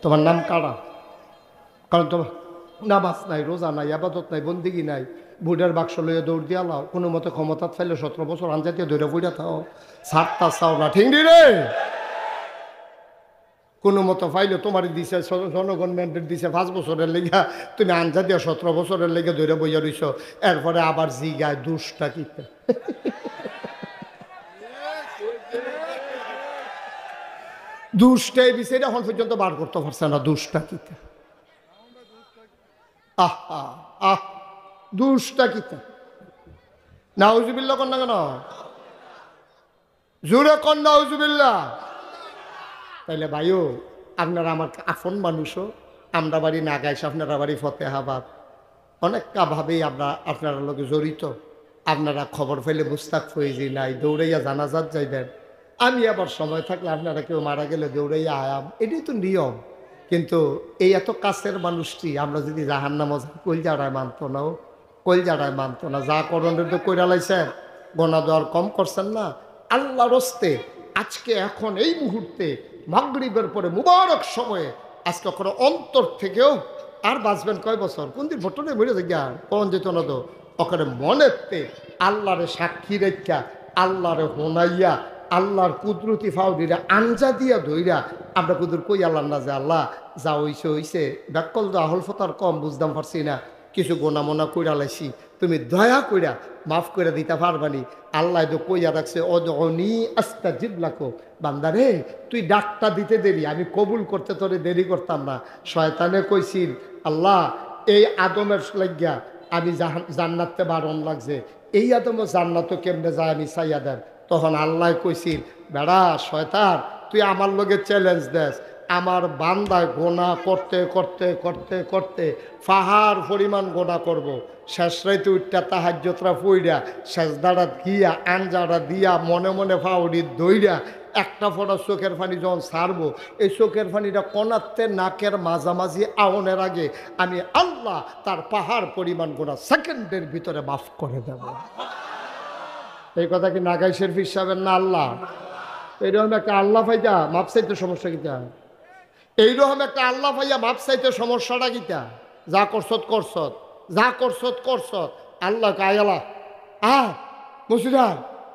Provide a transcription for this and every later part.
তোমার নাম কারা? কারণ তোমার নামাজ নাই, রোজা নাই, আবাদত নাই, বন্দিগি নাই, বুড়ার বাক্স লইয়া দৌড় দিয়া লাও, কোনো মতো ক্ষমতা ফাইলে 17 বছর আনজাতীয় দৌড়ে বুড়া থাও, সারতা চাও না, ঠিক রে? কোনো মতো ফাইলে তোমার দিছে জনগণ ম্যান্ডেট দিছে 5 বছরের লেগা, তুমি আনজা দিয়া 17 বছরের লেগে দৌড়ে বইয়া রইছ। এরপরে আবার জিগায় দুষ্টা কিতে দুষ্টাই বিষয়টা এখন পর্যন্ত বার করতে পারছে না, দুষ্টা কিতে। আহা আহ দুষ্টা কিতে নাউজুবিল্লাহ কন না কেন? জোরে কন নাউজুবিল্লাহ। তাইলে ভাইও আপনারা আমার আপন মানুষও, আমরা বাড়ি নাগাইশ, আপনারা বাড়ি ফতেহাবাদ, অনেকটা ভাবেই আপনারা লোকে জড়িত। আপনারা খবর পেলে মুস্তাক ফৈজি নাই, দৌড়াইয়া জানাজাত যাইবেন। আমি আবার সময় থাকলে আপনারা কেউ মারা গেলে দৌড়াইয়া আয়াম, এটাই তো নিয়ম। কিন্তু এই এত কাছের মানুষটি আমরা যদি জাহান্নামে কলজাড়ায় মানতো না, কলজাড়ায় মানতো না, যা করণের তো কইরা লাইছেন, গোনা দেওয়ার কম করছেন না। আল্লাহর হস্তে আজকে এখন এই মুহূর্তে মাগরিবের পরে মুবারক সময়ে আজকে ওখানে অন্তর থেকেও আর বাঁচবেন কয় বছর, কোন দিন ভোটনে মরে যাই কোন যেত না, তো ওখানে মনেতে আল্লাহরে সাক্ষী রেখা, আল্লাহরে হোনাইয়া, আল্লাহর কুদরতি ফাউডিরা আঞ্জা দিয়া ধইরা আমরা কুদুর কই আল্লাহ না, যে আল্লাহ যা হইছে হইছে, ব্যাকল তো আহল ফতার কম বুঝদাম পারছি না, কিছু গোনা মোনা কইরা লাইছি, তুমি দয়া কইরা মাফ করে দিতে পারবানি। আল্লাহ তো কইয়া রাখছে অদনি আস্তাজিব লাকো, বান্দারে তুই ডাকটা দিতে দেরি, আমি কবুল করতে তোরে দেরি করতাম না। শয়তানে কইছিল আল্লাহ এই আদমের লাগিয়া আমি জান্নাতে বারণ লাগছে, এই আদমও জান্নাতও কেমনে যায় আমি চাইয়া দেন। তখন আল্লাহ কইছিল বেড়া শয়তান তুই আমার লগে চ্যালেঞ্জ দেস, আমার বান্দায় গোনা করতে করতে করতে করতে পাহাড় পরিমাণ গোনা করব। শেষ রাইতে উঠটা তাহাজ্জতরা পইরা সেজদাটা গিয়া আঞ্জাটা দিয়া মনে মনে ফাউডি দইরা একটা ফোঁটা চোখের পানি যখন ছাড়বো, এই চোখের পানিটা কনাতে নাকের মাঝামাঝি আওনের আগে আমি আল্লাহ তার পাহাড় পরিমাণ গোনা সেকেন্ডের ভিতরে মাফ করে দেব। এই কথা কি নাগাইশের ফির সাহেবের না আল্লাহ? এইরকম একটা আল্লাহ ভাইয়া মাপ চাইতে সমস্যা কিতা? এইরকম একটা আল্লাহ ভাইয়া মাপ চাইতে সমস্যাটা কিতা? যা করছত করছত, যা করছত করছত, আল্লাহ কায়ালা মসজিদা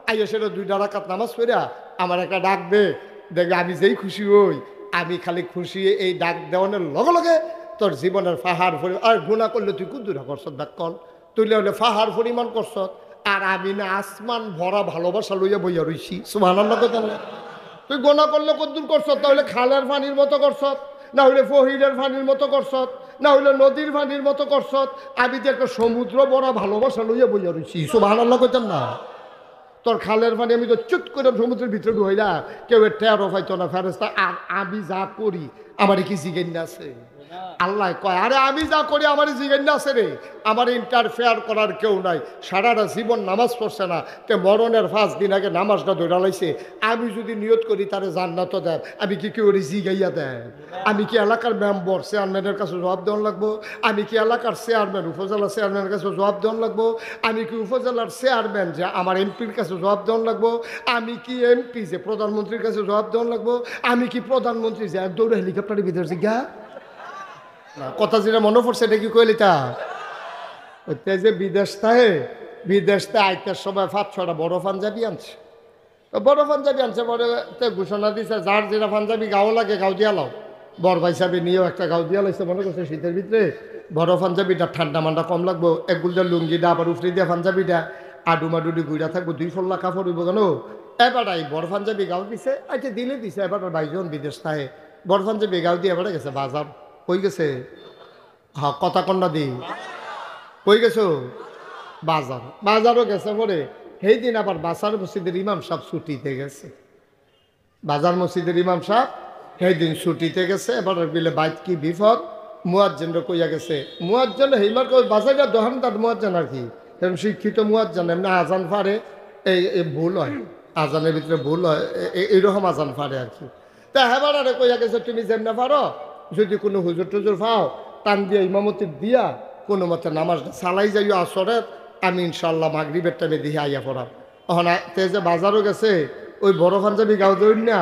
আইয়া সেটা 2 রাকাত নামাজ পড়া আমার একটা ডাক দে, দেখবে আমি যেই খুশি হই, আমি খালি খুশি এই ডাক দেওয়ানোর লগে লগে তোর জীবনের পাহাড় পরিমাণ, আর গুণা করলে তুই কুদ্দুরা করছত, ডাক কল তুইলে হলে পাহাড় পরিমাণ করছত, আর আমি না আসমান ভরা ভালোবাসা লইয়া বইয়া রইছি। সুবহানাল্লাহ কথা না? তুই গোনা করলে কদ্দুর করছত, তাহলে খালের পানির মতো করছত, না হইলে ফহিরের পানির মতো করছত, না হইলে নদীর পানির মতো করছত, আমি যে একটা সমুদ্র ভরা ভালোবাসা লইয়া বইয়া রইছি। সুবহানাল্লাহ কইতেন না? তোর খালের পানি আমি তো চুট করে সমুদ্রের ভিতরে ঢুইলা কেউ টেরও পাইতো না ফেরেস্তা, আর আমি যা করি আমার কি জিজ্ঞাসা আছে? আল্লাহ কয় আরে আমি যা করি আমার জিজ্ঞাসা আছে রে, আমার ইন্টারফেয়ার করার কেউ নাই। সারাটা জীবন নামাজ পড়ছে না, তে মরণের 5 দিন আগে নামাজটা ধরে লাইছে, আমি যদি নিয়ত করি তারে জান্নাত দেয়, আমি কি কেউ জিগাইয়া দেয়? আমি কি এলাকার মেম্বার চেয়ারম্যানের কাছে জবাব দেওয়ান লাগবো? আমি কি এলাকার চেয়ারম্যান উপজেলা চেয়ারম্যানের কাছে জবাব দেওয়ান লাগবো? আমি কি উপজেলার চেয়ারম্যান যে আমার এমপির কাছে জবাব দেওয়ান লাগবো? আমি কি এমপি যে প্রধানমন্ত্রীর কাছে জবাব দেওয়ান লাগবো? আমি কি প্রধানমন্ত্রী যে দৌড়ে হেলিকপ্টারের ভিতরে জিজ্ঞা কথা যেটা মনে পড়ছে এটা কি কইলি তা ওইটা যে বিদেশতে আইতার সময় 5-6টা বড় পাঞ্জাবি আনছে, বড় পাঞ্জাবি আনছে, বড় ঘোষণা দিছে যার যেটা পাঞ্জাবি গাও লাগে গাও দিয়া লাও। বড় ভাই সাহেব নিয়েও একটা গাও দিয়া লাইছে, মনে করছে শীতের ভিতরে বড় পাঞ্জাবিটা ঠান্ডা মান্ডা কম লাগবো, একগুলটা লুঙ্গিটা আবার উফরি দিয়া পাঞ্জাবিটা আডুমাডুডি ঘুরা থাকবো, 2 ফল্লা কাপড় হইব কেন। এবার এই বড় পাঞ্জাবি গাও দিছে, আচ্ছা দিলে দিছে। এবার ভাইজন বিদেশ থাকে বড় পাঞ্জাবি গাও দিয়ে এবারে গেছে বাজার, কই গেছে? হ্যাঁ কথা কন্যা দি কই গেছো? বাজারও গেছে পরে সেই দিন আবার বাসার মসজিদের ইমাম সাহেব ছুটিতে গেছে, বাজার মসজিদের ইমাম সাহেব সেই দিন ছুটিতে গেছে। এবার বিলে বাইত কি বিপদ, মুয়াজ্জিনরা কইয়া গেছে, মুয়াজ্জিন হেইমার কই বাজারটা দোকানদার মুয়াজ্জিন আর কি এরকম শিক্ষিত মুয়াজ্জিন, এমনি আজান ফারে এই ভুল হয়, আজানের ভিতরে ভুল হয়, এইরকম আজান ফারে আর কি। তা হেবার আরে কইয়া গেছে তুমি যেমনে পারো যদি কোনো হুজুর টুজুর পাও টান দিয়া ইমামতি দিয়া কোনো মতে নামাজটা চালাই যাইও আসরে, আমি ইনশাল্লাহ মাগরিবের টাইমে দিয়ে আইয়া পড়াম। তখন তে যে বাজারও গেছে ওই বড় পাঞ্জাবি গাও দৌড় না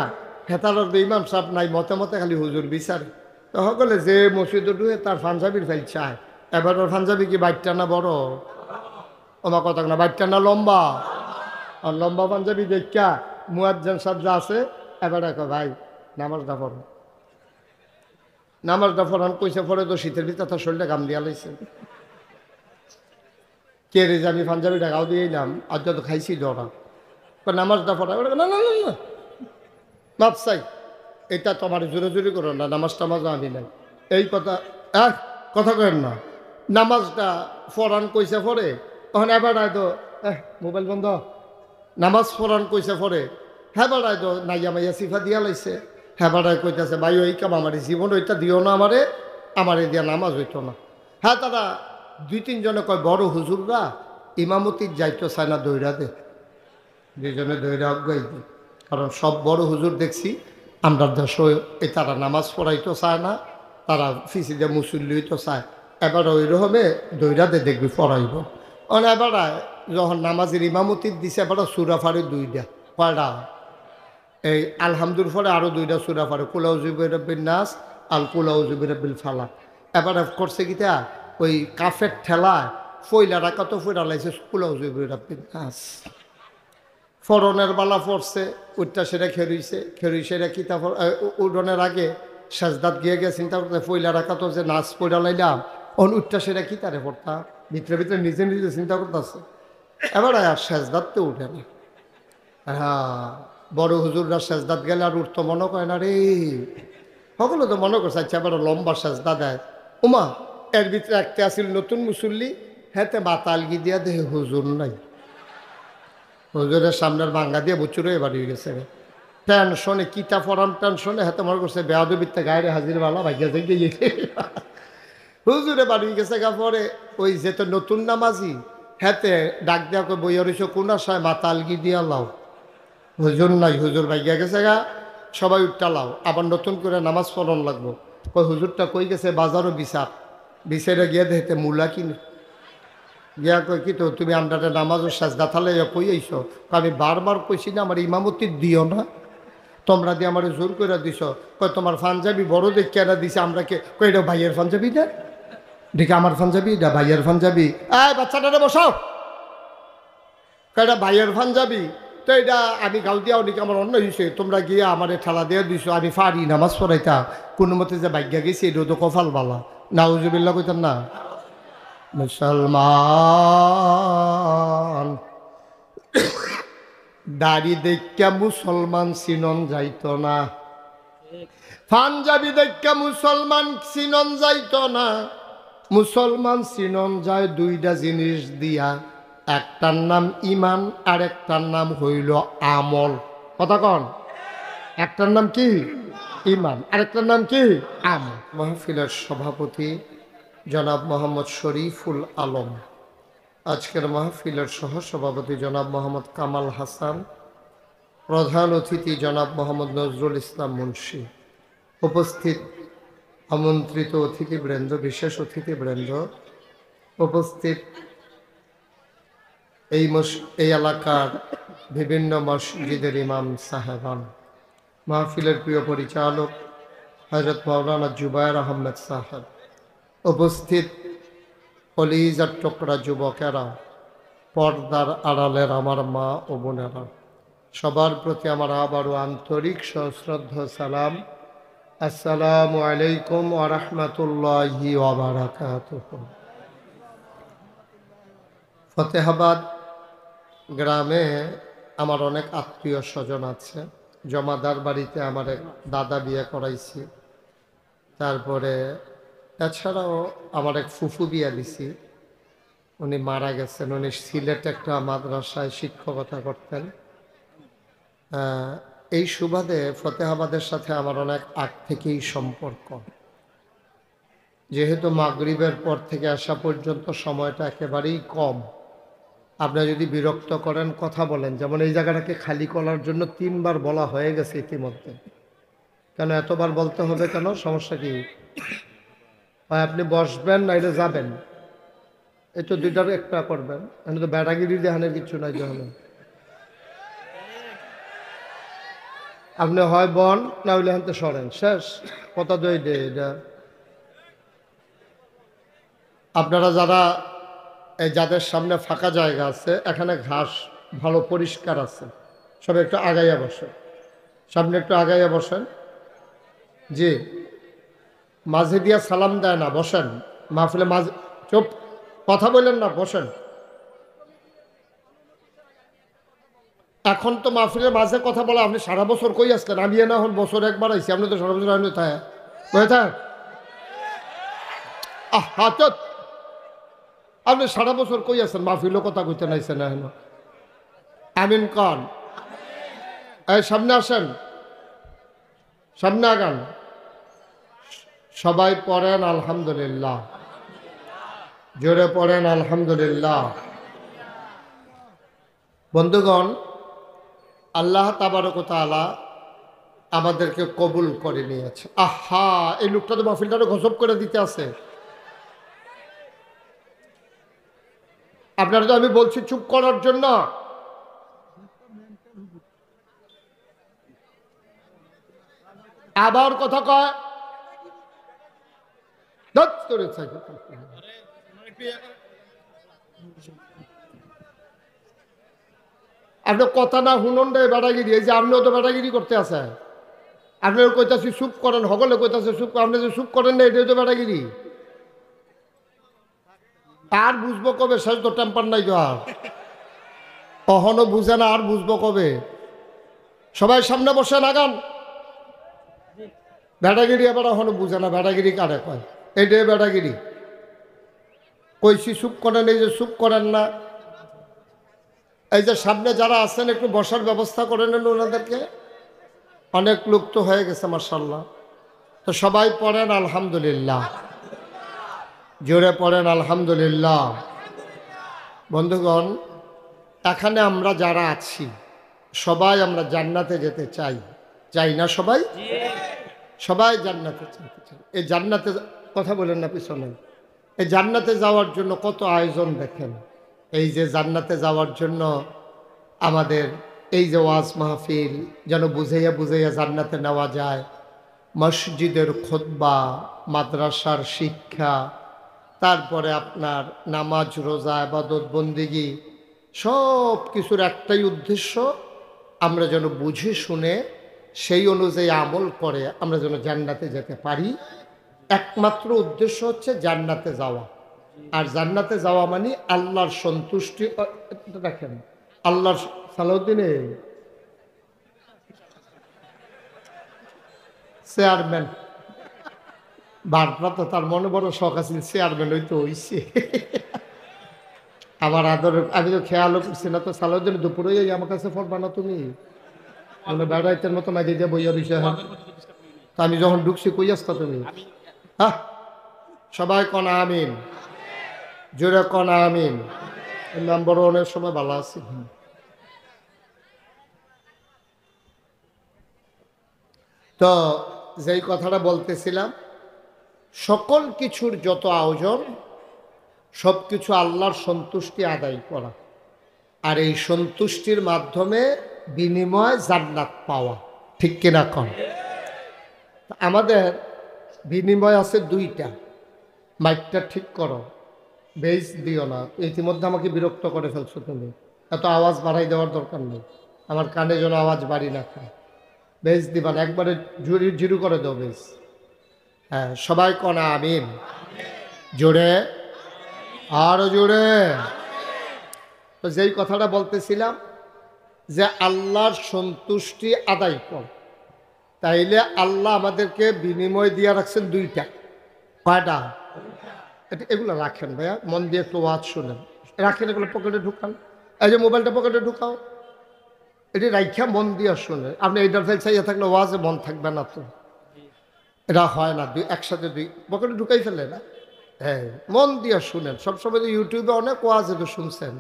হেতার ইমাম সাহেব নাই, মতে মতে খালি হুজুর বিচারে তো সকলে যে মসজিদে ঢুকে তার পাঞ্জাবির ফাইল চায়। এবার ওর পাঞ্জাবি কি বাইরটা না বড়? আমার কথা না, বাইরটা না লম্বা? আর লম্বা পাঞ্জাবি দেখা মুয়াজ্জিন সাহেব যা আছে এবার দেখো ভাই নামাজটা পড়ো, নামাজটা পড়ান কইছে পরে তো শীতের ভিতরে তার শরীরটা গাম দিয়া লাইছে। কে রে যে আমি পাঞ্জাবিটা গাও দিয়ে এলাম আর যত খাইছি জড়া নামাজটা পড়া না না না না মাপ চাই, এটা তোমার জোরে জোরে করো না, নামাজ টামাজও আমি নাই এই কথা কথা কেন না। নামাজটা ফরান কইছে পরে তখন এবার তো মোবাইল বন্ধ, নামাজ ফরান কইছে পরে হ্যাঁ বাড়ায় তো নাইয়া মাইয়া সিফা দিয়া লাইছে। হ্যাঁ বাড়ায় কইতেছে ভাই ওই কাম আমার জীবন ওইটা দিও না আমারে দিয়া নামাজ হইতো না। হ্যাঁ তারা দুই তিনজনে কয় বড় হুজুররা ইমামতির যাইতো চায় না দৈরা দে, দুইজনে দৈরা অজ্ঞাই দিই। কারণ সব বড় হুজুর দেখছি আমরা দেশ এই তারা নামাজ পড়াইতো চায় না, তারা ফিসিদে মুসল্লি হইতো চায়। এবার ওই রকমে দৈরাতে দেখবি পড়াইব। এবার যখন নামাজের ইমামতির দিছে এবার সুরা ফারে দুইটা কয়টা এই আলহামদুল ফলে আরও দুইটা সুরা ফারে কুলাউজুবির রব্বিন নাস আল কুলাউজুবির রব্বিল ফালাক। এবার করছে কিটা ওই কাফের ঠেলায় ফইলা রাখা তো ফইরা লাইছে কুলাউজুবির রব্বিন নাস। ফরনের বালা পড়ছে উঠটা সেটা খেরুইছে কিতা উডনের আগে সাজদাত গিয়ে গিয়ে চিন্তা করতে ফইলা রাখা তো যে নাচ পড়া লাইলাম উঠটা সেটা কি তারে পড়তা ভিতরে ভিতরে নিজে নিজে চিন্তা করতেছে। এবার আর সাজদাত তো উঠে না। হ্যাঁ বড় হুজুররা সাজদাত গেলে আর উঠতো মনে করে না রে, সকলে তো মনে করছে আচ্ছা এবার লম্বা সাজদা দেয়। উমা এর ভিতরে একটা আসিল নতুন মুসল্লি হেতে বাতালগি দিয়া দেহে হুজুর নাই, হুজুরের সামনের ভাঙ্গা দিয়ে বুচুরে এবার হয়ে গেছে টেনশনে কিতা ফরাম টেনশনে হাতে মনে করছে বেয়াদবিতে গায়ে হাজির বালা ভাগ্যা থেকে হুজুরে বাড়ি গেছে গা। পরে ওই যে তো নতুন নামাজি হাতে ডাক দেওয়া করে বইয়া রয়েছে কোনা সায় মাতালগি দিয়া লাও, হুজুর নাই, হুজুর ভাগ্যা গেছে গা, সবাই উঠটা লাও আবার নতুন করে নামাজ পড়ন লাগবো। কই হুজুরটা কই গেছে বাজারও বিচারে গিয়ে দেখতে মূলা কিনে গিয়া কই কি তো তুমি আন্ডারে নামাজও সাজদা থালে কই আইছো, আমি বারবার কইছি না আমার ইমামতি দিও না, তোমরা দিয়ে আমার জোর করে দিছ। কই তোমার পাঞ্জাবি বড় দেখে কেনা দিছে, আমরা কে কই এটা ভাইয়ের পাঞ্জাবি না দেখে আমার পাঞ্জাবি এটা ভাইয়ের পাঞ্জাবি, বাচ্চাটারে বসাও কয়টা ভাইয়ের পাঞ্জাবি তো এটা আমি গাল দিয়াও নাকি আমার অন্য হয়েছে, তোমরা গিয়ে আমার ঠেলা দিয়ে দিছো আমি ফারি নামাজ পড়াইতা কোনো মতে যে ভাগ্যা গেছি এটা তো কপাল বালা নাউজুবিল্লাহ কইতাম না। মুসলমান দাড়ি দেখা মুসলমান চিনন যাইত না, পাঞ্জাবি দেখা মুসলমান চিনন যাইত না। মুসলমান চিনন যায় দুইটা জিনিস দিয়া, একটার নাম ইমান আর একটার নাম হইল আমল। কথা কন, একটার নাম কি ইমান আর একটার নাম কি আমল। মাহফিলের সভাপতি জনাব মোহাম্মদ শরীফুল আলম, আজকের মাহফিলের সহসভাপতি জনাব মোহাম্মদ কামাল হাসান, প্রধান অতিথি জনাব মোহাম্মদ নজরুল ইসলাম মুন্সি, উপস্থিত আমন্ত্রিত অতিথিবৃন্দ, বিশেষ অতিথিবৃন্দ, উপস্থিত এই এলাকার বিভিন্ন মসজিদের ইমাম সাহেবান, মাহফিলের প্রিয় পরিচালক হযরত মাওলানা জুবায়ের আহমেদ সাহেব, উপস্থিত কলিজার টুকরা যুবকেরা, পর্দার আড়ালের আমার মা ও বোনেরা, সবার প্রতি আমার আবারও আন্তরিক সশ্রদ্ধ সালাম। আসসালামু আলাইকুম ওয়া রাহমাতুল্লাহি ওয়া বারাকাতুহু। ফতেহাবাদ গ্রামে আমার অনেক আত্মীয় স্বজন আছে। জমাদার বাড়িতে আমার এক দাদা বিয়ে করাইছি, তারপরে এছাড়াও আমার এক ফুফু বিয়া দিছি, উনি মারা গেছেন। উনি সিলেটে একটা মাদ্রাসায় শিক্ষকতা করতেন। এই সুবাদে ফতেহাবাদের সাথে আমার অনেক আগ থেকেই সম্পর্ক। যেহেতু মাগরিবের পর থেকে আসা পর্যন্ত সময়টা একেবারেই কম, আপনারা যদি বিরক্ত করেন কথা বলেন। যেমন এই জায়গাটাকে খালি করার জন্য 3 বার বলা হয়ে গেছে ইতিমধ্যে। কেন এতবার বলতে হবে কেন, সমস্যা কি? আপনি বসবেন নাইলে যাবেন, এই তো দুইটার একটা করবেন। আমি তো ব্যাটাগিরি দেখানোর কিছু নাই। যখন আপনি হয় বন না হইলে হানতে সরেন, শেষ কথা তো এটা। আপনারা যারা এই যাদের সামনে ফাঁকা জায়গা আছে, এখানে ঘাস ভালো পরিষ্কার আছে, সব একটু আগাইয়া বসেন, সামনে একটু আগাইয়া বসেন। জি, মাঝে দিয়া সালাম দেয় না, বসেন মাহফিলে মাঝে। চুপ, কথা বললেন না, বসেন। এখন তো মাহফিলের মাঝে কথা বলা, আপনি সারা বছর কই আসলেন? আমি না এখন বছর একবার আইসি, আপনি তো সারা বছর আইন থাকে বয়ে থাক। আপনি সারা বছর কই আছেন? মাহফিলও কথা কইতে নাইছেন এখন। আমিন কন। এই সামনে আসেন, সামনে আগান। সবাই পড়েন আলহামদুলিল্লাহ, জোরে পড়েন আলহামদুলিল্লাহ। বন্ধুগণ, আল্লাহ তাবারক ওয়া তাআলা আমাদেরকে কবুল করে নিয়েছে। আহা, এই লোকটা তো মাহফিলটারে গজব করে দিতে আছে। আপনারা তো আমি বলছি চুপ করার জন্য, আবার কথা কয়। আপনি কথা না শুনুন রে বেড়াগিরি, এই যে আপনিও তো বেড়াগিরি করতে আছে। আপনার কইতাছি চুপ করেন, সকলে কইতাছে চুপ, আপনি যে চুপ করেন না, এটাই তো বেড়াগিরি। আর বুঝবো কবে? শেষ তো টেম্পার নাই তো আর, কখনো বুঝে না, আর বুঝবো কবে? সবাই সামনে বসে নাগান। বেড়াগিরি এবার এখনো বুঝে না, বেড়াগিরি কারে কয়? এইটাই বেড়াগিরি। কইছি চুপ করেন, এই যে চুপ করেন না। এই যে সামনে যারা আছেন একটু বসার ব্যবস্থা করে নেন ওনাদেরকে। অনেক লোক তো হয়ে গেছে মাশাআল্লাহ। তো সবাই পড়েন আলহামদুলিল্লাহ, জোরে পড়েন আলহামদুলিল্লাহ। বন্ধুগণ, এখানে আমরা যারা আছি সবাই আমরা জান্নাতে যেতে চাই, চাই না? সবাই সবাই জান্নাতে যেতে চাই। এই জান্নাতে কথা বলেন না পিছনে। এই জান্নাতে যাওয়ার জন্য কত আয়োজন দেখেন। এই যে জান্নাতে যাওয়ার জন্য আমাদের এই যে ওয়াজ মাহফিল, যেন বুঝাইয়া বুঝাইয়া জান্নাতে নেওয়া যায়, মসজিদের খুতবা, মাদ্রাসার শিক্ষা, তারপরে আপনার নামাজ, রোজা, ইবাদত, বন্দেগী, সব কিছুর একটাই উদ্দেশ্য, আমরা যেন বুঝে শুনে সেই অনুযায়ী আমল করে আমরা যেন জান্নাতে যেতে পারি। একমাত্র উদ্দেশ্য হচ্ছে জান্নাতে যাওয়া। আর জান্নাতে যাওয়া মানে আল্লাহর সন্তুষ্টি। দেখেন, আল্লাহর সালাউদ্দিনে চেয়ারম্যান ভারপ্রাপ্ত, তার মনে বড় শখ আছে চেয়ারম্যান হইতে হইছে। আমার আদর, আমি তো খেয়ালও করছি না। তো সালাউদ্দিন দুপুরে আমার কাছে পড়বা না তুমি? বেড়াইতের মতো মাঝে দিয়ে বইয়া বিষয়। তো আমি যখন ঢুকছি কই আসতা তুমি? হ্যাঁ, সবাই কনা আমিন, জোরে কনা আমিন। নম্বর অনেক সময় ভালো আছি। তো যেই কথাটা বলতেছিলাম, সকল কিছুর যত আয়োজন, সব কিছু আল্লাহর সন্তুষ্টি আদায় করা, আর এই সন্তুষ্টির মাধ্যমে বিনিময় জান্নাত পাওয়া। ঠিক কিনা কন? আমাদের বিনিময় আছে দুইটা। মাইকটা ঠিক করো, বেস দিও না। ইতিমধ্যে আমাকে বিরক্ত করে ফেলছো তুমি, এত আওয়াজ বাড়াই দেওয়ার দরকার নেই। আমার কানে যেন আওয়াজ বাড়ি না খায়। বেস দিবা না, একবারে জিরু করে দাও বেস। হ্যাঁ, সবাই কনা আমিন, জোরে, আরো জোরে। তো যেই কথাটা বলতেছিলাম যে আল্লাহর সন্তুষ্টি আদায় কর, তাইলে আল্লাহ আমাদেরকে বিনিময় দিয়ে রাখছেন দুইটা। কয়টা? এগুলো রাখেন ভাইয়া, মন দিয়ে একটু ওয়াজ শুনেন, রাখেন, এগুলো পকেটে ঢুকান। এই যে মোবাইলটা পকেটে ঢুকাও, এটি রাইখা মন দিয়ে শুনে। আপনি এইটার ফেল চাইয়া থাকলে ওয়াজে মন থাকবে না, তো এটা হয় না। একসাথে দুই পকেটে ঢুকাই ফেলে না। হ্যাঁ, মন দিয়ে শুনেন। সবসময় তো ইউটিউবে অনেক ওয়াজ তো শুনছেন।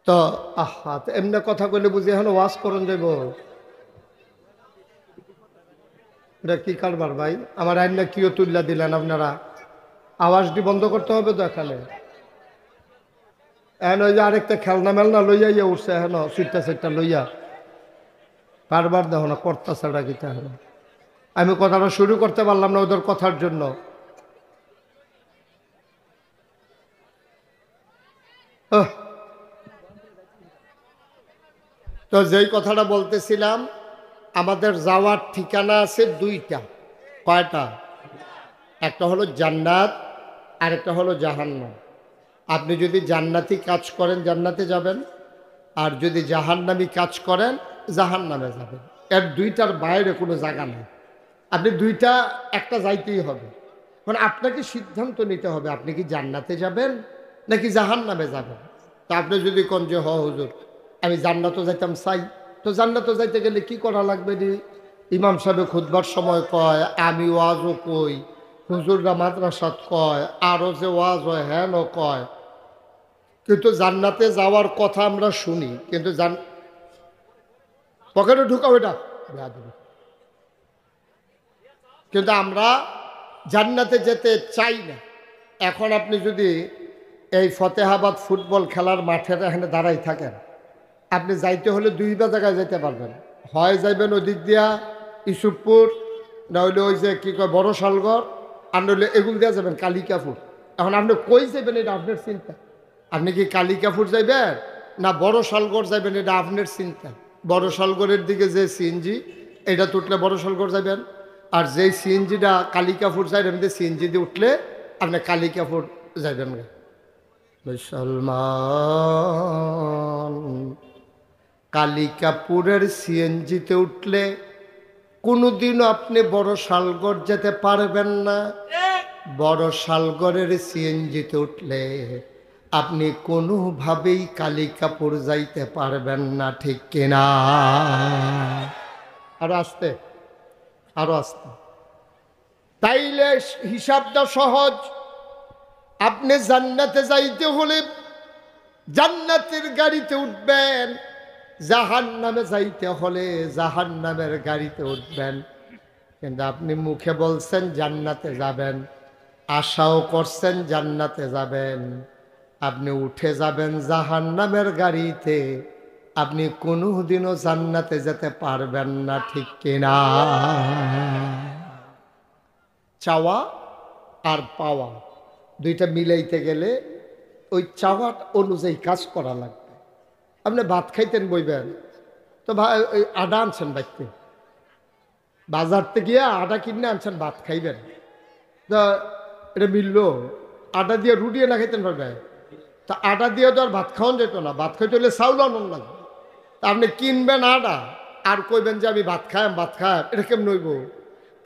তো আহা, তো এমনি কথা বলে বুঝি এখন ওয়াজ করুন যাব? এটা কি কারবার ভাই? আমার আইন না কিও তুল্লা দিলেন আপনারা। আওয়াজটি বন্ধ করতে হবে তো এখানে। এখন ওই যে আরেকটা খেলনা মেলনা লইয়া উঠছে, এখন সুইটটা সেটটা লইয়া। বারবার দেখো না কর্তা ছাড়া কি তাহলে আমি কথাটা শুরু করতে পারলাম না ওদের কথার জন্য। তো যেই কথাটা বলতেছিলাম, আমাদের যাওয়ার ঠিকানা আছে দুইটা। কয়টা? একটা হলো জান্নাত, আর একটা হলো জাহান্নাম। আপনি যদি জান্নাতি কাজ করেন জান্নাতে যাবেন, আর যদি জাহান্নামি কাজ করেন জাহান্নামে যাবেন। এর দুইটার বাইরে কোনো জায়গা নেই। আপনি দুইটা একটা যাইতেই হবে। মানে আপনাকে সিদ্ধান্ত নিতে হবে আপনি কি জান্নাতে যাবেন নাকি জাহান্নামে যাবেন। তা আপনি যদি কোন যে হুজুর আমি জান্নাতও যাইতাম চাই, তো জান্নাতও যাইতে গেলে কি করা লাগবে রে? ইমাম সাহেব খুতবার সময় কয়, আমি ওয়াজও কই, হুজুররা মাদ্রাসাত কয়, আরও যে ওয়াজ হয় হ্যাঁ কয়, কিন্তু জান্নাতে যাওয়ার কথা আমরা শুনি, কিন্তু পকেটে ঢুকাও এটা, কিন্তু আমরা জান্নাতে যেতে চাই না। এখন আপনি যদি এই ফতেহাবাদ ফুটবল খেলার মাঠের এখানে দাঁড়াই থাকেন, আপনি যাইতে হলে দুইটা জায়গায় যেতে পারবেন। হয় যাইবেন ওদিক দিয়া ইসুফপুর, না হইলে ওই যে কী কয় বড় শালগড়, আর নইলে এগুলো দিয়া যাবেন কালিকাপুর। এখন আপনি কই যাবেন এটা আপনার চিন্তা। আপনি কি কালিকাপুর যাইবেন না বড় শালগড় যাইবেন এটা আপনার চিন্তা। বড় শালগড়ের দিকে যে সিএনজি এটা তো উঠলে বড় শালগড় যাবেন, আর যেই সিএনজিটা কালিকাপুর যাইবেন সিএনজি দিয়ে উঠলে আপনি কালিকাপুর যাইবেন। মুসলমান কালিকাপুরের সিএনজিতে উঠলে কোনোদিনও আপনি বড় শালগড় যেতে পারবেন না। বড় শালগড়ের সিএনজিতে উঠলে আপনি কোনোভাবেই কালিকাপুর যাইতে পারবেন না, ঠিক কিনা? আরো আসতে, আরো আসতে। তাইলে হিসাবটা সহজ। আপনি জান্নাতে যাইতে হলে জান্নাতের গাড়িতে উঠবেন, জাহান্নামে যাইতে হলে জাহান্নামের গাড়িতে উঠবেন। কিন্তু আপনি মুখে বলছেন জান্নাতে যাবেন, আশাও করছেন জান্নাতে যাবেন, আপনি উঠে যাবেন জাহান্নামের গাড়িতে, আপনি কোনোদিনও জান্নাতে যেতে পারবেন না, ঠিক কিনা? চাওয়া আর পাওয়া দুইটা মিলাইতে গেলে ওই চাওয়া অনুযায়ী কাজ করা লাগবে। আপনি ভাত খাইতেন বইবেন, তো ভাই ওই আটা আনছেন বাইতে, বাজারতে গিয়ে আটা কিনে আনছেন ভাত খাইবেন, তা এটা মিললো। আটা দিয়ে রুটি না খাইতেন পারবে, তা আটা দিয়ে তো আর ভাত খাওয়ান যেত না, ভাত খাইতে হলে চাউল আনন্দ লাগবে। তা আপনি কিনবেন আটা আর কইবেন যে আমি ভাত খাইম ভাত খাইম, এটা কেমন হইব?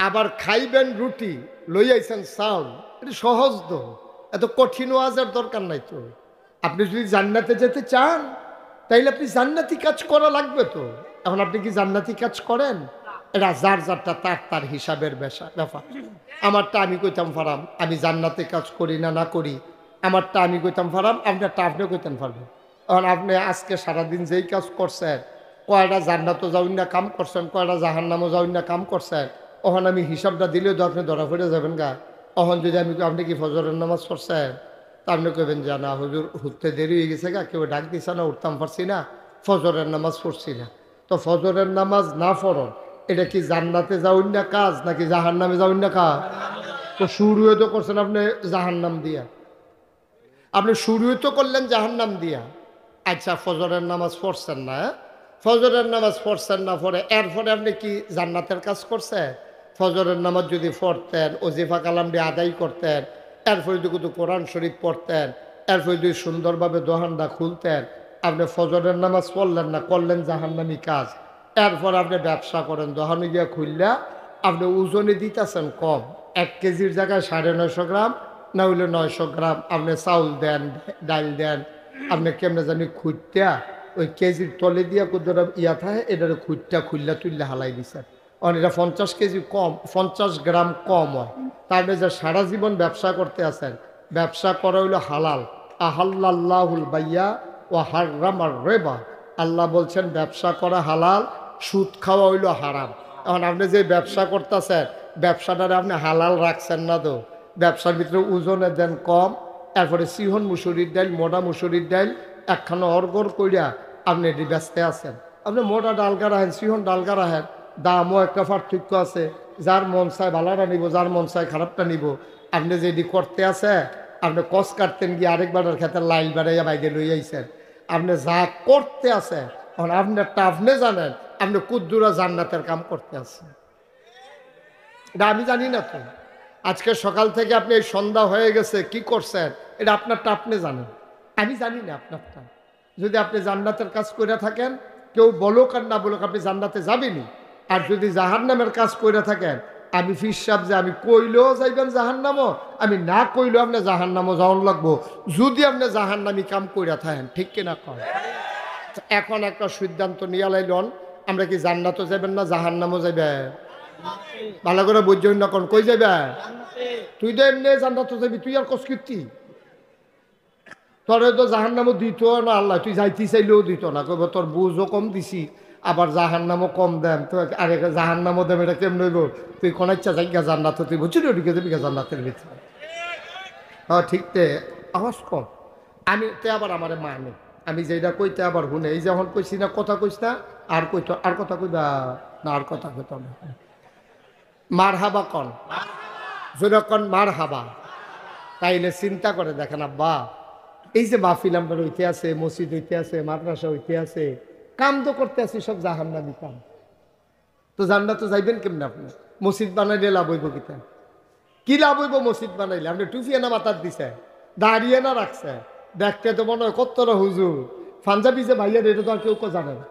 আবার খাইবেন রুটি, লই আইছেন চাউল, এটা সহজ তো, এত কঠিন ওয়াজের দরকার নাই তো। আপনি যদি জান্নাতে যেতে চান তাইলে আপনি জান্নাতি কাজ করা লাগবে তো। এখন আপনি কি জান্নাতি কাজ করেন? এটা যার যারটা তার তার হিসাবের ব্যাপার। আমারটা আমি কইতাম পারাম আমি জান্নাতে কাজ করি না না করি, আমারটা আমি কইতাম পারাম, আপনারটা আপনি কইতেন পারবেন। এখন আপনি আজকে সারাদিন যেই কাজ করছেন, কয়টা জান্নাতও যাউন না কাম করছেন, কয়টা জাহান্নামও যাউন না কাম করছেন, ওখানে আমি হিসাবটা দিলেও তো আপনি ধরা পড়ে যাবেন গা। তখন যদি আমি আপনি কি ফজরের নামাজ পড়ছেন, তা আপনি কইবেন যে না হুজুর উঠতে দেরি হয়ে গেছে গা, কেউ ডাক দিছে না, উঠতাম পারছি না, ফজরের নামাজ পড়ছি না। তো ফজরের নামাজ না পড়ন, এটা কি জান্নাতে যাউন না কাজ নাকি জাহান্নামে যাউন না কাজ? তো শুরুও তো করছেন আপনি জাহান্নাম দিয়া, আপনি শুরুও তো করলেন জাহান্নাম দিয়া। আচ্ছা ফজরের নামাজ পড়ছেন না, ফজরের নামাজ পড়ছেন না, পরে এরপরে আপনি কি জান্নাতের কাজ করছেন? ফজরের নামাজ যদি পড়তেন, ওজিফা কালামটি আদায় করতেন, এরপরে যদি কোরআন শরীফ পড়তেন, এরপরে যদি সুন্দরভাবে দোহানটা খুলতেন, আপনি ফজরের নামাজ পড়লেন না, করলেন জাহান্নামি কাজ। এরপর আপনি ব্যবসা করেন, দোহানে গিয়ে খুললা আপনি ওজনে দিতেছেন কম, 1 কেজির জায়গায় 950 গ্রাম, না হইলে 900 গ্রাম আপনি চাউল দেন, ডাল দেন, আপনি কেমনে জানি খুঁজটা ওই কেজির তলে দিয়া কোথাও ইয়া থাকে, এটার খুঁজটা খুললা তুললে হালাই দিচ্ছেন। কারণ এটা 50 কেজি কম, 50 গ্রাম কম হয়। তারপরে যে সারা জীবন ব্যবসা করতে আছেন, ব্যবসা করা হইল হালাল। আহাল্লাহুল বাইয়া ও হারামার রেবা, আল্লাহ বলছেন ব্যবসা করা হালাল, সুদ খাওয়া হইল হারাম। এখন আপনি যে ব্যবসা করতেছেন, ব্যবসাটারে আপনি হালাল রাখছেন না তো, ব্যবসার ভিতরে ওজনে দেন কম, এরপরে সিহন মুসুরির ডাইল, মোটা মুসুরির ডাইল একখানা অর্গর কইরা আপনি এটি ব্যস্ত আছেন। আপনি মোটা ডালকা রাখেন, সিহন ডালকা রাখেন, দামও একটা পার্থক্য আছে। যার মন চায় ভালোটা নিব, যার মন চায় খারাপটা নিব। আপনি যেটি করতে আছে, আপনি কস কাটতেন গিয়ে আরেকবারের ক্ষেত্রে লাইল বাড়াইয়া বাইরে লই আইছেন। আপনি যা করতে আছে এখন আপনারটা আপনি জানেন, আপনি কুদ্দুরা জান্নাতের কাম করতে আছেন। এটা আমি জানি না তো। আজকে সকাল থেকে আপনি এই সন্ধ্যা হয়ে গেছে কি করছেন, এটা আপনারটা আপনি জানেন, আমি জানি না আপনারটা। যদি আপনি জান্নাতের কাজ করে থাকেন, কেউ বলুক আর না বলুক, আপনি জান্নাতে যাবেনই। আর যদি জাহান্নামের কাজ করে থাকেন, আমি ফিরসাব যে আমি কইলেও যাইবেন জাহান্নামও, আমি না কইলেও আপনি জাহান্নামও যাওয়ান লাগবো, যদি আপনি জাহান্নামি কাম করে থাকেন। ঠিক কিনা কয়? এখন একটা সিদ্ধান্ত নিয়ে লাইলন, আমরা কি জান্নাতও যাবেন না জাহান্নামও যাবে? ভালো করে বুঝছেন না, কোন কই যাবে? তুই তো এমনি জান্নাতও যাবি, তুই আর কস কীর্তি? তোর তো জাহান্নামও দিত না আল্লাহ, তুই যাইতে চাইলেও দিত না। কইব তোর বুঝও কম দিছি, আবার জাহান্নামও কম দেন, তো আরেক জাহান্নামও দেন, এটা কেমন হইব? তুই কোন ইচ্ছা যাইগা জান্নাত, তুই বুঝছিলি ওদিকে যাবি জান্নাতের ভিতরে। হ্যাঁ ঠিক তে আওয়াজ কম। আমি তে আবার আমারে মানে, আমি যেটা কইতে আবার শুনে, এই যখন কইছি না কথা কইস না, আর কইতো আর কথা কইবা না, আর কথা কইতো না। মার হাবা কন, যেরকম মার হাবা, তাইলে চিন্তা করে দেখেন আব্বা, এই যে মাহফিল আমরা হইতে আছে, মসজিদ হইতে আছে, মাদ্রাসা হইতে আছে, কাম তো করতে আছি সব জাহান্নামী কাম। তো জান্নাত তো যাইবেন কেমনে? আপনি মসজিদ বানাইলে লাভ হইব কিতা? কি লাভ হইব মসজিদ বানাইলে? আপনি টুফিয়ে না মাথার দিছে, দাঁড়িয়ে না রাখছে, দেখতে তো মনে হয় কত্তরা হুজুর। পাঞ্জাবি যে ভাইয়ের, এটা তো আর কেউ জানে না।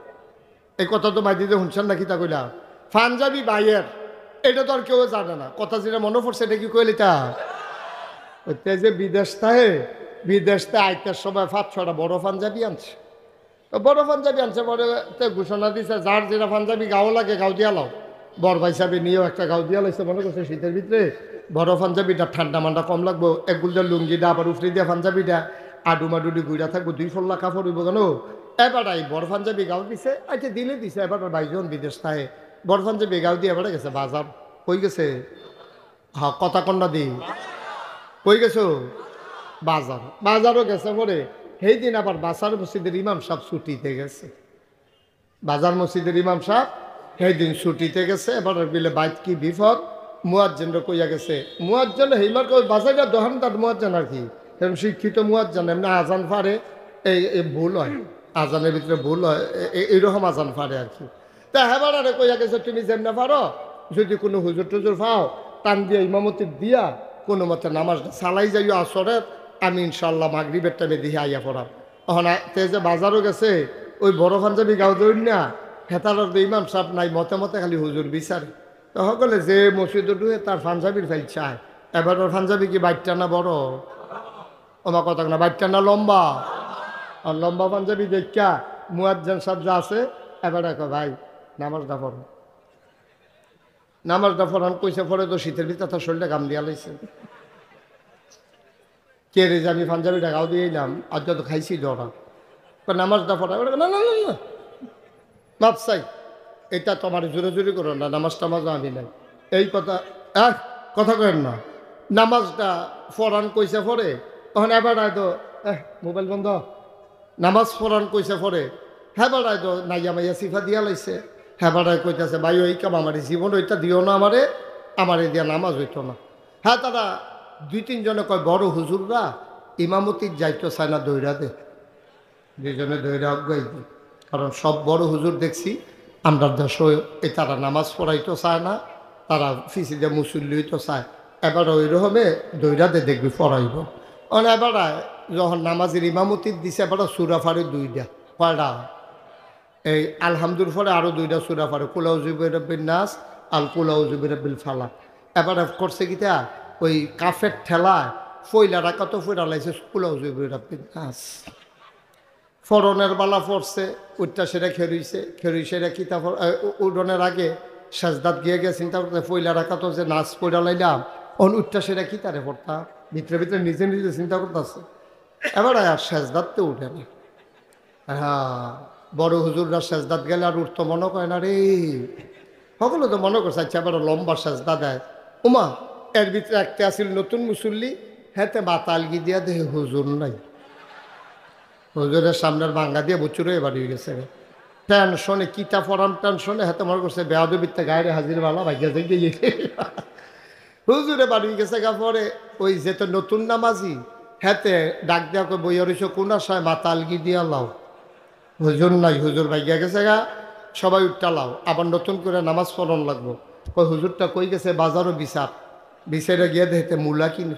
এই কথা তো মাইদি যে শুনছেন না, কিতা কইলা? পাঞ্জাবি ভাইয়ের, এটা তো আর কেউ জানে না। কথা যেটা মনে পড়ছে এটা কি কইলি তা? যে বিদেশ থাকে, বিদেশ থেকে আইতার সময় 5-6টা বড় পাঞ্জাবি আনছে। তো বড় পাঞ্জাবি আনছে, বড় ঘোষণা দিছে যার যেটা পাঞ্জাবি গাও লাগে গাও দিয়া লাও। বড় ভাই সাহেব নিয়েও একটা গাও দিয়া লাইছে, মনে করছে শীতের ভিতরে বড় পাঞ্জাবিটা ঠান্ডা মান্ডা কম লাগবো, একগুলটা লুঙ্গিটা আবার উফরে দিয়া পাঞ্জাবিটা আডুমাডুডি ঘুরা থাকবো, 2 ফল্লা কাপড় হইব কেন? এবার এই বড় পাঞ্জাবি গাও দিছে, আচ্ছা দিলে দিছে। এবার ভাইজন বিদেশ থাকে, বড় পাঞ্জাবি গাও দিয়ে এবারে গেছে বাজার। কই গেছে? হ্যাঁ কথা কন্যা দি কই গেছো? বাজার। বাজারও গেছে পরে সেই দিন আবার বাসার মসজিদের ইমাম সাহেব ছুটিতে গেছে। বাজার মসজিদের ইমাম সাহেব সেই দিন ছুটিতে গেছে। এবার বিলে বাইত কি বিপদ, মুয়াজ্জিনরা কইয়া গেছে। মুয়াজ্জিন হেইমার কই বাজারে দোকানদার মুয়াজ্জিন আর কি, এরকম শিক্ষিত মুয়াজ্জিন, এমনি আজান ফারে এই ভুল হয়, আজানের ভিতরে ভুল হয়, এইরকম আজান ফারে আর কি। তা হেবার আরে কইয়া গেছে তুমি যেমনে পারো, যদি কোনো হুজুর টুজুর পাও টান দিয়া ইমামতি দিয়া কোনো মতে নামাজটা চালাই যাইও আসরের, আমি ইনশাল্লাহ মাগরিবের টাইমে দিয়ে আইয়া পড়াম। তখন তে যে বাজারও গেছে, ওই বড় পাঞ্জাবি গাও দৌড় না, হেতার ইমাম সাহেব নাই, মতে মতে খালি হুজুর বিচারে। তো সকলে যে মসজিদে ঢুকে তার পাঞ্জাবির ফাইল চায়। এবার ওর পাঞ্জাবি কি বাইকটা না বড়? ওমা কথা না, বাইকটা না লম্বা? আর লম্বা পাঞ্জাবি দেখা মুয়াজ্জিন সাহেব যা আছে, এবার দেখো ভাই নামাজটা পড়ো, নামাজটা পড়ান কইসে পরে তো শীতের ভিতরে তার শরীরটা গাম দিয়া লাইছে। কে রে যে আমি পাঞ্জাবিটা গাও দিয়ে এলাম, আর যত খাইছি জড়া নামাজটা পড়া। না না না না মাপ চাই, এটা তো আমার জোরে জোরে করো না, নামাজ টামাজও আমি নাই, এই কথা কথা কেন না। নামাজটা ফরান কইসে পরে, তখন এবার তো মোবাইল বন্ধ, নামাজ ফরান কইসে পরে হ্যাঁ বাড়ায় তো নাইয়া মাইয়া সিফা দিয়া লাইছে। হ্যাঁ বাড়ায় কইতেছে ভাই ওই কাম আমার জীবন ওইটা দিও না, আমারে দিয়া নামাজ হইতো না। হ্যাঁ তারা 2-3 জনে কয় বড় হুজুররা ইমামতির যাইতো চায় না, দৈরা দে, 2 জনে দৈরা অজ্ঞাই দিই। কারণ সব বড় হুজুর দেখছি আমরা দেশও এই তারা নামাজ পড়াইতো চায় না, তারা ফিসি দিয়ে মুসল্লি হইতো চায়। এবার ওই রকমে দৈরা দে দেখবি পড়াইব। এবার যখন নামাজের ইমামতির দিছে, এবার সুরা ফাড়ে 2টা, কয়টা? এই আলহামদুল ফলে আরও 2টা সুরা ফাড়ে, কুলাউ জুবির রব্বিন নাস আল কুলাউ জুবির রব্বিল ফালাক। এবার করছে কিতা, ওই কাফের ঠেলায় ফইলা রাখা তো ফইরা লাইছে কুলাউ জুবির রব্বিন নাস। ফরনের বালা পড়ছে, উঠটা সেটা খেরুই সেটা কিতা উডনের আগে সাজদাত গিয়ে গিয়ে চিন্তা করতে ফইলা রাখা তো যে নাচ পইরা লাইলাম, উঠটা সেটা কি তারে পড়তা, ভিতরে ভিতরে নিজে নিজে চিন্তা করতেছে। এবার আর সাজদাতে উঠে না। হ্যাঁ বড় হুজুররা সাজদাত গেলে আর উঠতো মনে করে না রে, সকলে তো মনে করছে আচ্ছা এবার লম্বা সাজদা দেয়। উমা এর ভিতরে একটা আসিল নতুন মুসল্লি, হ্যাঁ মাথা আলগি দিয়া দেখে হুজুর নাই, হুজুরের সামনের ভাঙ্গা দিয়ে বুচুরে বাড়ি গেছে। টেনশনে কিতা পড়াম টেনশনে হাতে মনে করছে বেয়াদবিতে গায়ে হাজির বালা ভাগ্যা থেকে গিয়ে হুজুরে বাড়ি গেছে গা পরে ওই যেতে নতুন নামাজি হাতে ডাক দেওয়া বইয়া রয়েছে কোন আশায় মাথা আলগি দিয়া লাও হুজুর নাই হুজুর ভাগ্যা গেছে গা সবাই উঠটা লাও আবার নতুন করে নামাজ পড়ন লাগবো কই হুজুরটা কই গেছে বাজারও বিচার বিচারে গিয়ে দেখতে মূলা কিনে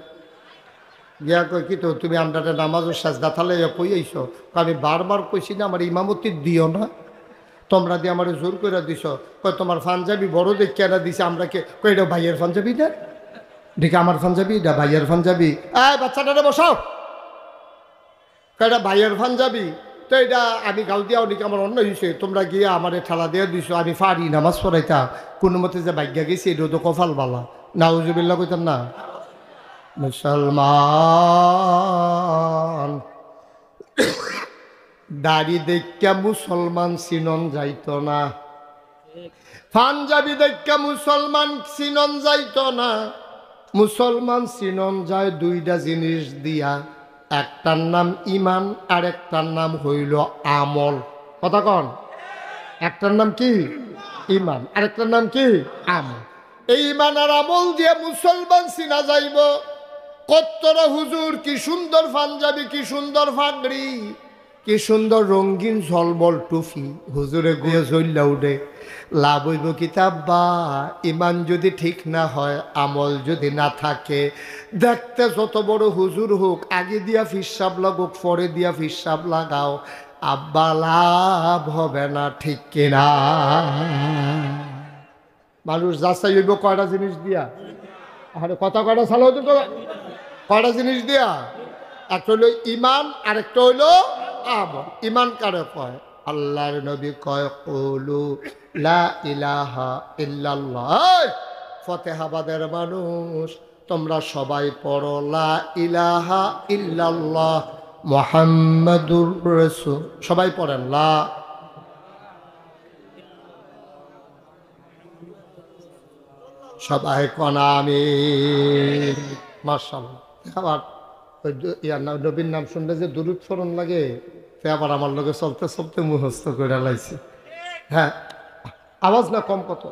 গিয়া কই কি তো তুমি আমরাটা নামাজও সাজদা থালে কই আইস আমি বারবার কইছি না আমার ইমামতি দিও না তোমরা দিয়ে আমার জোর করে দিছ কই তোমার পাঞ্জাবি বড় দেখে এরা দিছে আমরা কে কই এটা ভাইয়ের পাঞ্জাবি না দেখে আমার পাঞ্জাবি এটা ভাইয়ের পাঞ্জাবি বাচ্চাটারে বসাও এটা ভাইয়ের পাঞ্জাবি তো এটা আমি গাল দিয়াও নাকি আমার অন্য হয়েছে তোমরা গিয়ে আমার ঠেলা দিয়ে দিছো আমি পারি নামাজ পড়াইতা কোনো মতে যে ভাগ্যা গেছি এটা তো কপাল বালা নাউজুবিল্লাহ কইতাম না মুসলমান দাড়ি দেখা মুসলমান চিনন যাইত না পাঞ্জাবি দেখা মুসলমান চিনন যাইত না মুসলমান চিনন যায় দুইটা জিনিস দিয়া একটার নাম ইমান আর একটার নাম হইল আমল কথা কন একটার নাম কি ইমান আর একটার নাম কি আমল এই ইমান আর আমল দিয়ে মুসলমান চিনা যাইব কত্তরা হুজুর কি সুন্দর পাঞ্জাবি কি সুন্দর ফাগড়ি কি সুন্দর রঙিন ঝলমল টুফি হুজুরে গুয়ে জ্বললা উঠে লাভ হইব কিতাব বা ইমান যদি ঠিক না হয় আমল যদি না থাকে দেখতে যত বড় হুজুর হোক আগে দিয়া ফিসাব লাগুক পরে দিয়া ফিসাব লাগাও আব্বা লাভ হবে না ঠিক কিনা মানুষ যাচাই হইব কয়টা জিনিস দিয়া আরে কথা কয়টা চালো হতো তো কয়টা জিনিস দিয়া একটা হইল ইমান আরেকটা হইল আমল ইমান কারে কয় আল্লাহর নবী কয় কুলু লা ইলাহা ইল্লাল্লাহ ফতেহাবাদের মানুষ তোমরা সবাই পড়ো লা ইলাহা ইল্লাল্লাহ মুহাম্মাদুর রাসূল সবাই পড়েন লা সবাই কনা আমিন মাশাআল্লাহ আবার নবীর নাম শুনলে যে দুরূদ ফরন লাগে সে আবার আমার লগে চলতে চলতে মুখস্থ করে লাইছে হ্যাঁ আওয়াজ না কম কত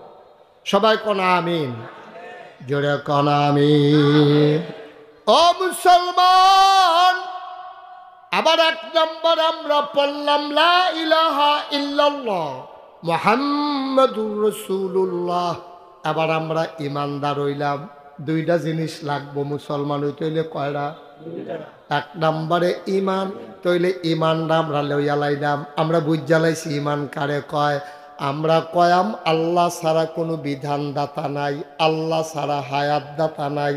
সবাই কনা আমিন জোরে কনা আমিন ও মুসলমান আবার এক নম্বর আমরা পড়লাম লা ইলাহা ইল্লাল্লাহ মুহাম্মাদুর রাসূলুল্লাহ আবার আমরা ইমানদার হইলাম দুইটা জিনিস লাগবো মুসলমান হইতে হইলে কয়টা এক নম্বরে ইমান তইলে ইমানটা আমরা লইয়া লাইলাম আমরা বুঝ জ্বালাইছি ইমান কারে কয় আমরা কয়াম আল্লাহ ছাড়া কোনো বিধান দাতা নাই আল্লাহ ছাড়া হায়াত দাতা নাই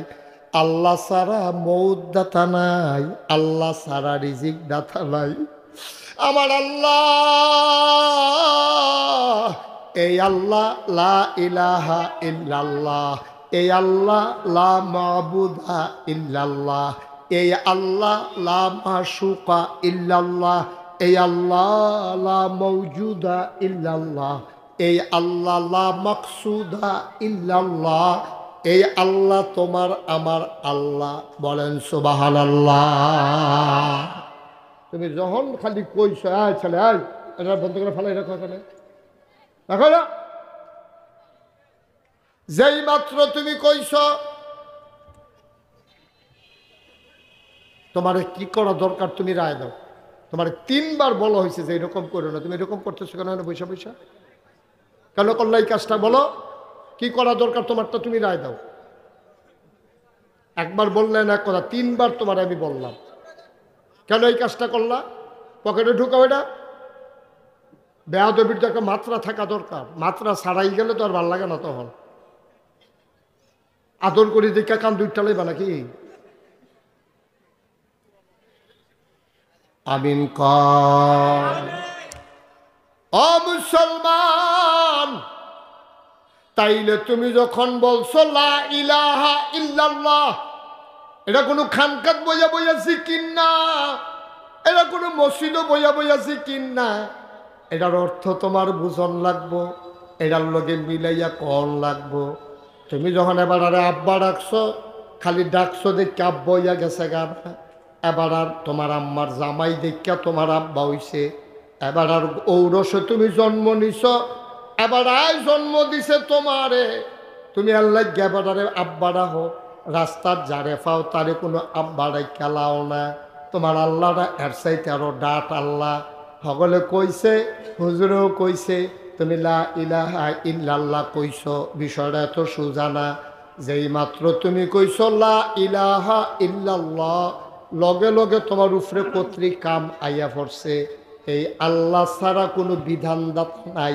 আল্লাহ ছাড়া মৌত দাতা নাই আল্লাহ ছাড়া রিজিক দাতা নাই আমার আল্লাহ এই আল্লাহ লা ইলাহা ইল্লাল্লাহ এই আল্লাহ লা মাবুদা ইল্লাল্লাহ এই আল্লাহ লা মাশুকা ইল্লাল্লাহ এই আল্লাহ লা মওজুদা ইল্লাল্লাহ এই আল্লাহ লা মাকসুদা ইল্লাল্লাহ এই আল্লাহ তোমার আমার আল্লাহ বলেন সুবহানাল্লাহ তুমি যখন খালি কইছো আয় ছেলে আয় এটা বন্ধ করে ফেলাই রাখো এখানে রাখো না যেই মাত্র তুমি কইছ তোমার কি করা দরকার তুমি রায় দাও তোমার তিনবার বলা হয়েছে যে এরকম করো না তুমি এরকম করতেছো কেন পয়সা পয়সা কেন করলে এই কাজটা বলো কি করা দরকার তোমারটা তুমি রায় দাও একবার বললেন এক কথা তিনবার তোমার আমি বললাম কেন এই কাজটা করলা পকেটে ঢুকাও এটা বেয়াদবির তো একটা মাত্রা থাকা দরকার মাত্রা ছাড়াই গেলে তো আর ভাল লাগে না তখন আদর করি দেখা কান দুইটা লাইবা নাকি আমিন ও মুসলমান তাইলে তুমি যখন বলছো লা ইলাহা ইল্লাল্লাহ এটা কোনো খানকাত বইয়া বইয়া জিকির না এটা কোনো মসজিদও বইয়া বইয়া জিকির না এটার অর্থ তোমার বুঝন লাগবো এটার লগে মিলাইয়া কন লাগবো তুমি যখন এবার আরে আব্বা ডাকছো খালি ডাকছো দেখে আব্বা হইয়া গেছে গান এবার আর তোমার আম্মার জামাই দেখা তোমার আব্বা হইছে এবার আর ঔরসে তুমি জন্ম নিছ, এবার আয় জন্ম দিছে তোমারে, তুমি আল্লাহ এবারে আব্বারা হো, রাস্তার যারে পাও তারে কোনো আব্বারাই খেলাও না। তোমার আল্লাহরা এর চাইতে আরো ডাট আল্লাহ। সকলে কইছে, হুজুরেও কইছে, তুমি লা ইলাহা ইল্লাল্লাহ কইছ, বিষয়টা এত সোজা না। যেই মাত্র তুমি কইছ লা ইলাহা ইল্লাল্লাহ, লগে লগে তোমার উপরে কর্তৃক কাম আইয়া পড়ছে। এই আল্লাহ ছাড়া কোনো বিধানদাতা নাই,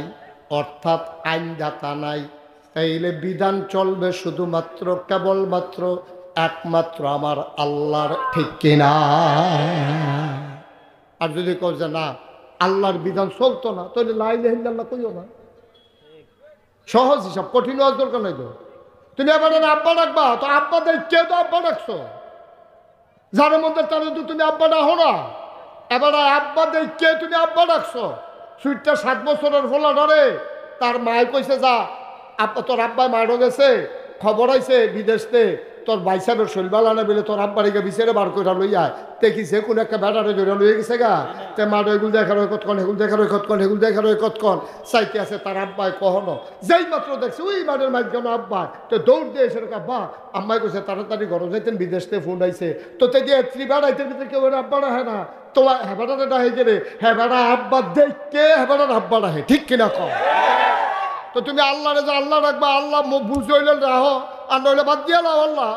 অর্থাৎ আইনদাতা নাই। তাইলে বিধান চলবে শুধুমাত্র কেবলমাত্র একমাত্র আমার আল্লাহর, ঠিক কিনা? আর যদি কও যে না আল্লাহর বিধান চলতো না, তাহলে লা ইলাহা ইল্লাল্লাহ কইও না। সহজ হিসাব, কঠিন হওয়ার দরকার নাই তো। তুমি এবার আব্বা ডাকবা, তো আব্বা দেখ কে তো আব্বা ডাকছো, যার মধ্যে তাহলে তো তুমি আব্বা ডাকো না। এবার আব্বা দেখ কে তুমি আব্বা ডাকছো। সুইটটা 7 বছরের ফোলা ধরে তার মায় কইছে যা আব্বা, তোর আব্বাই মারো গেছে, খবর আইছে বিদেশতে, তোর ভাই সাহেবের শৈলবালা না বলে তোর আব্বারিকে বিচারে বার করে লইয়া দেখিছে কোন একটা ব্যাটারে জড়া লইয়া গেছে গা। তে মারো এগুলো দেখার ওই কতক্ষণ, এগুলো দেখার ওই কতক্ষণ, এগুলো দেখার ওই কতক্ষণ চাইতে আছে তার আব্বাই কখনো। যেই মাত্র দেখছে ওই মাঠের মাঝ কেন আব্বা, তো দৌড় দিয়ে এসে আব্বা আম্মাই কইছে তাড়াতাড়ি ঘরে যাইতেন, বিদেশ থেকে ফোন আইছে। তো তে দিয়ে ত্রিবেড়াইতে ভিতরে কেউ আব্বা রাখে না, তোমার হেবাটা ডাহে গেলে হেবাটা আব্বা দেখে হেবাটার আব্বা রাখে, ঠিক কিনা কম? তো তুমি আল্লাহরে যে আল্লাহ রাখবা, আল্লাহ বুঝইলে রাহো, আর নইলে বাদ দিয়া লাও আল্লাহ।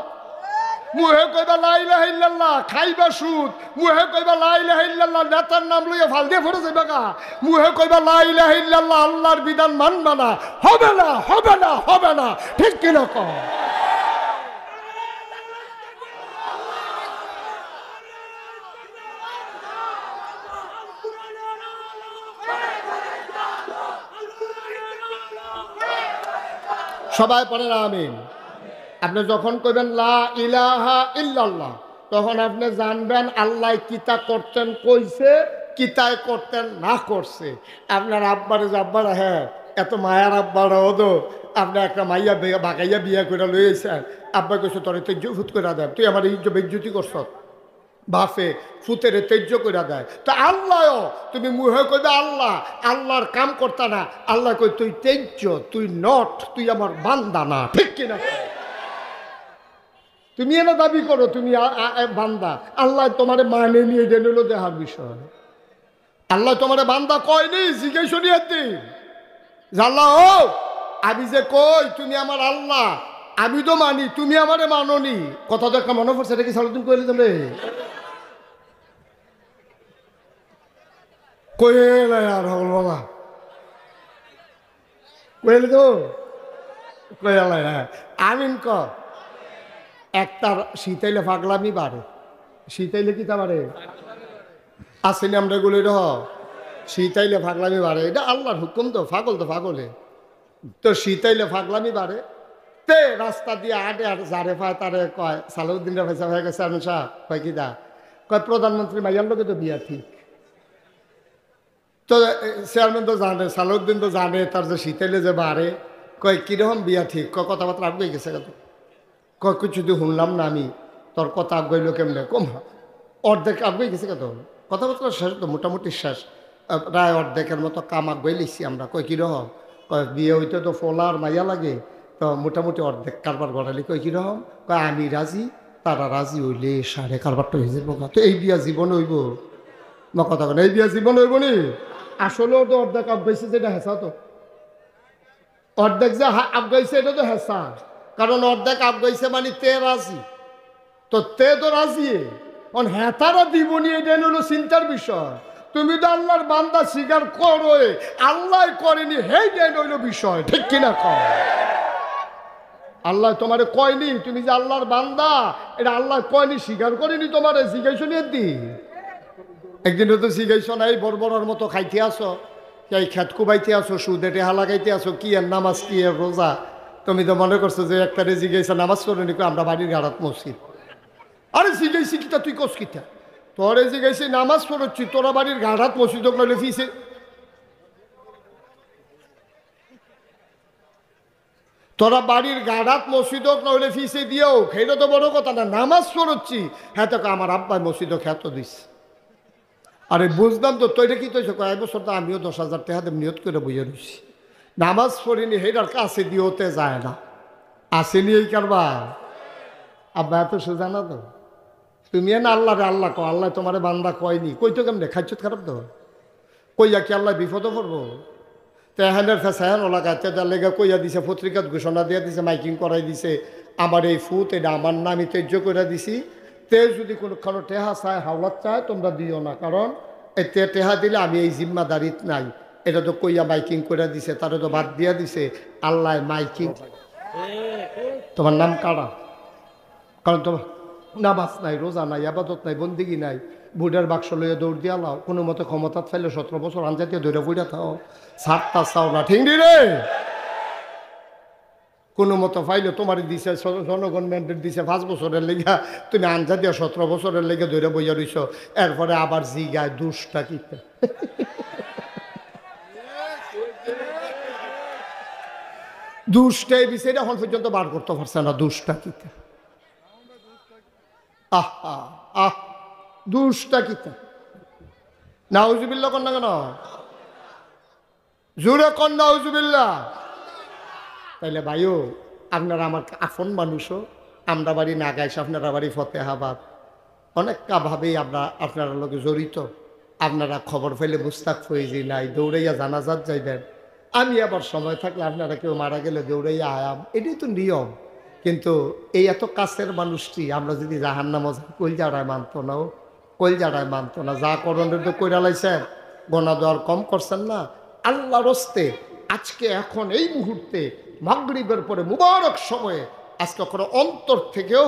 মুহে কইবা লা ইলাহা ইল্লাল্লাহ, খাইবা সুদ। মুহে কইবা লা ইলাহা ইল্লাল্লাহ, নেতার নাম লইয়া ফাল দিয়ে পড়ে যাইবা গা। মুহে কইবা লা ইলাহা ইল্লাল্লাহ, আল্লাহর বিধান মানবা না, হবে না, হবে না, হবে না, ঠিক কিনা কও? সবাই পড়েন আমিন। আপনি যখন কইবেন লা ইলাহা ইল্লাল্লাহ, তখন আপনি জানবেন আল্লাহ কিতা করতেন কইছে, কিতায় করতেন না করছে। আপনার আব্বারে যে আব্বারা, হ্যাঁ এত মায়ার আব্বারা হতো, আপনি একটা মাইয়া বাগাইয়া বিয়া করে লইয়েছেন, আব্বা কইছে তোর তেজ্য ফুট করে দেয়, তুই আমার বেজ্জুতি করছ, বাফে ফুতের তেজ্য করে দেয়। তো আল্লাহ তুমি মুহে কইবে আল্লাহ, আল্লাহর কাম করতা না, আল্লাহ কই তুই তেজ্য, তুই নট, তুই আমার বান্দা না, ঠিক কিনা? তুমি এনে দাবি করো তুমি বান্দা, আল্লাহ তোমারে মানে নিয়ে গেল দেহার বিষয়। আল্লাহ তোমারে বান্দা কয়নি, জিজ্ঞেস দিন আল্লাহ ও আমি যে কই তুমি আমার আল্লাহ, আমি তো মানি, তুমি আমারে মাননি। কথা তো একটা মনে পড়ছে, এটা কি সালুদ্দিন কইলে তুমি কইলে আর হল বাবা কইলে তো কইলা, হ্যাঁ আমিন ক। একটার শীতাইলে পাগলামি বাড়ে, শীতাইলে কি তা বাড়ে আসেনি আমরা এগুলো রহ, শীতাইলে পাগলামি বাড়ে, এটা আল্লাহর হুকুম তো, পাগল তো পাগলে। তো শীতাইলে পাগলামি বাড়ে, তে রাস্তা দিয়ে আটে আর যারে পায় তারে কয় সালাউদ্দিনরা পয়সা হয়ে গেছে আমি সাহ কয় কি দা, কয় প্রধানমন্ত্রী মাইয়ার লোকে তো বিয়া ঠিক। তো চেয়ারম্যান তো জানে, সালাউদ্দিন তো জানে তার যে শীতাইলে যে বাড়ে, কয় কিরকম বিয়া ঠিক, কয় কথাবার্তা আগে গেছে কত, কয় কিছু তো শুনলাম না আমি, তোর কথা আগাইল কেমনে, কম অর্ধেক আগে গেছে কত, কথাবার্তা শেষ তো মোটামুটি শেষ, প্রায় অর্ধেকের মতো কাম আগাই লিখছি আমরা। কয় কিরকম, কয় বিয়ে হইতে তো ফোলার মাইয়া লাগে, তো মোটামুটি অর্ধেক কারবার গড়ালি। কয় কিরকম, কয় আমি রাজি, তারা রাজি হইলে সাড়ে কারবারটা হয়ে যাবো। তো এই বিয়া জীবন হইব না, কথা কেন এই বিয়া জীবন হইব নি? আসলেও তো অর্ধেক আগাইছে, যেটা হেসা তো অর্ধেক যে আগাইছে এটা তো হেসা, কারণ অর্ধেক আগাইছে মানে তে রাজি, তো তে তো রাজি, হ্যাঁ তারা দিবনি, এটা হলো চিন্তার বিষয়। তুমি তো আল্লাহর বান্দা স্বীকার করো, আল্লাহ করেনি, হেই জ্ঞান হইল বিষয়, ঠিক কিনা কর? আল্লাহ তোমারে কয়নি তুমি যে আল্লাহর বান্দা, এটা আল্লাহ কয়নি, স্বীকার করেনি তোমারে, জিজ্ঞাসা নিয়ে দিন। একদিনও তো জিজ্ঞাসা নাই, বড় মতো খাইতে আসো, এই খেত কুবাইতে আসো, সুদে টেহা লাগাইতে আসো, কি এর নামাজ, কি এর রোজা। তুমি তো মনে করছো যে একটারে জিজ্ঞাসা নামাজ করে নি, আমরা বাড়ির গাড়াত মসজিদ। আরে জিজ্ঞাসি কিতা, তুই কস কিতা, তোরে জিজ্ঞাসি নামাজ পড়ছি, তোরা বাড়ির গাড়াত মসজিদ নইলে ফিসে, তোরা বাড়ির গাড়াত মসজিদ নইলে ফিসে দিও, খেলে তো বড় কথা না, নামাজ পড়ছি। হ্যাঁ তো আমার আব্বাই মসজিদও খ্যাত দিস, আরে বুঝলাম তো, তো এটা কি তৈছে কয়েক বছর তো আমিও 10,000 টাকা দিয়ে নিয়ত করে বইয়ে রয়েছি, নামাজ পড়িনি, হেটার কাছে দিয়ে হতে যায় না, আসেনি এই কারবা। আব্বা এত সোজা না তো, তুমি না আল্লাহ রে আল্লাহ কো, আল্লাহ তোমার বান্দা কয়নি, কই তো কেমনে খাইছত খারাপ তো, কইয়া কি আল্লাহ বিপদে পড়বো? তেহানের ফেসায়ন ওলাকায় তেজার লেগে কইয়া দিছে, পত্রিকাত ঘোষণা দিয়ে দিছে, মাইকিং করাই দিছে, আমার এই ফুট এটা আমার নামই তেজ্য করে দিছি, তে যদি কোনোখানো টেহা চায় হাওলাত চায় তোমরা দিও না, কারণ এতে টেহা দিলে আমি এই জিম্মাদারিত নাই। এটা তো কইয়া মাইকিং করে দিছে, তারা তো বাদ দিয়া দিছে, আল্লাহ মাইকিং। তোমার নাম কারা? কারণ তোমার নামাজ নাই, রোজা নাই, আবাদত নাই, বন্দিগি নাই, বুড়ার বাক্স লইয়া দৌড় দিয়া লাও, কোনো মতো ক্ষমতা ফাইলে 17 বছর আনজাতীয় দৌড়া বুড়া থাও, সাতটা চাও না, ঠিক রে? কোনো মতো ফাইলে তোমার দিছে, জনগণ ম্যান্ডেট দিছে 5 বছরের লেগা, তুমি আনজাতীয় 17 বছরের লেগে দৌড়া বইয়া রইছ, এরপরে আবার জিগায় দুষ্টা কিতে। দুষ্টাই বিষয় এখন পর্যন্ত বার করতে পারছে না, দুষ্টা কিতে। আহা আহ দুষ্টা কিতা, নাউজুবিল্লাহ কন্যা কেন জোরে কন নাউজুবিল্লাহ। তাইলে ভাইও আপনারা আমার আপন মানুষও, আমরা বাড়ি নাগাইশ, আপনারা বাড়ি ফতেহাবাদ, অনেকটা ভাবেই আপনারা লোকে জড়িত। আপনারা খবর পেলে মুস্তাক ফয়েজি নাই, দৌড়াইয়া জানাজাত যাইবেন, আমি আবার সময় থাকলে আপনারা কেউ মারা গেলে দৌড়াইয়া আয়াম, এটাই তো নিয়ম। কিন্তু এই এত কাছের মানুষটি আমরা যদি জাহান্নাম কলজাড়ায় মানতো না, ও কলজাড়ায় মানতো না, যা করণের তো কইরা লাইছেন, গোনা দেওয়ার কম করছেন না। আল্লাহর হস্তে আজকে এখন এই মুহূর্তে মাগরিবের পরে মুবারক সময়ে আজকে কোনো অন্তর থেকেও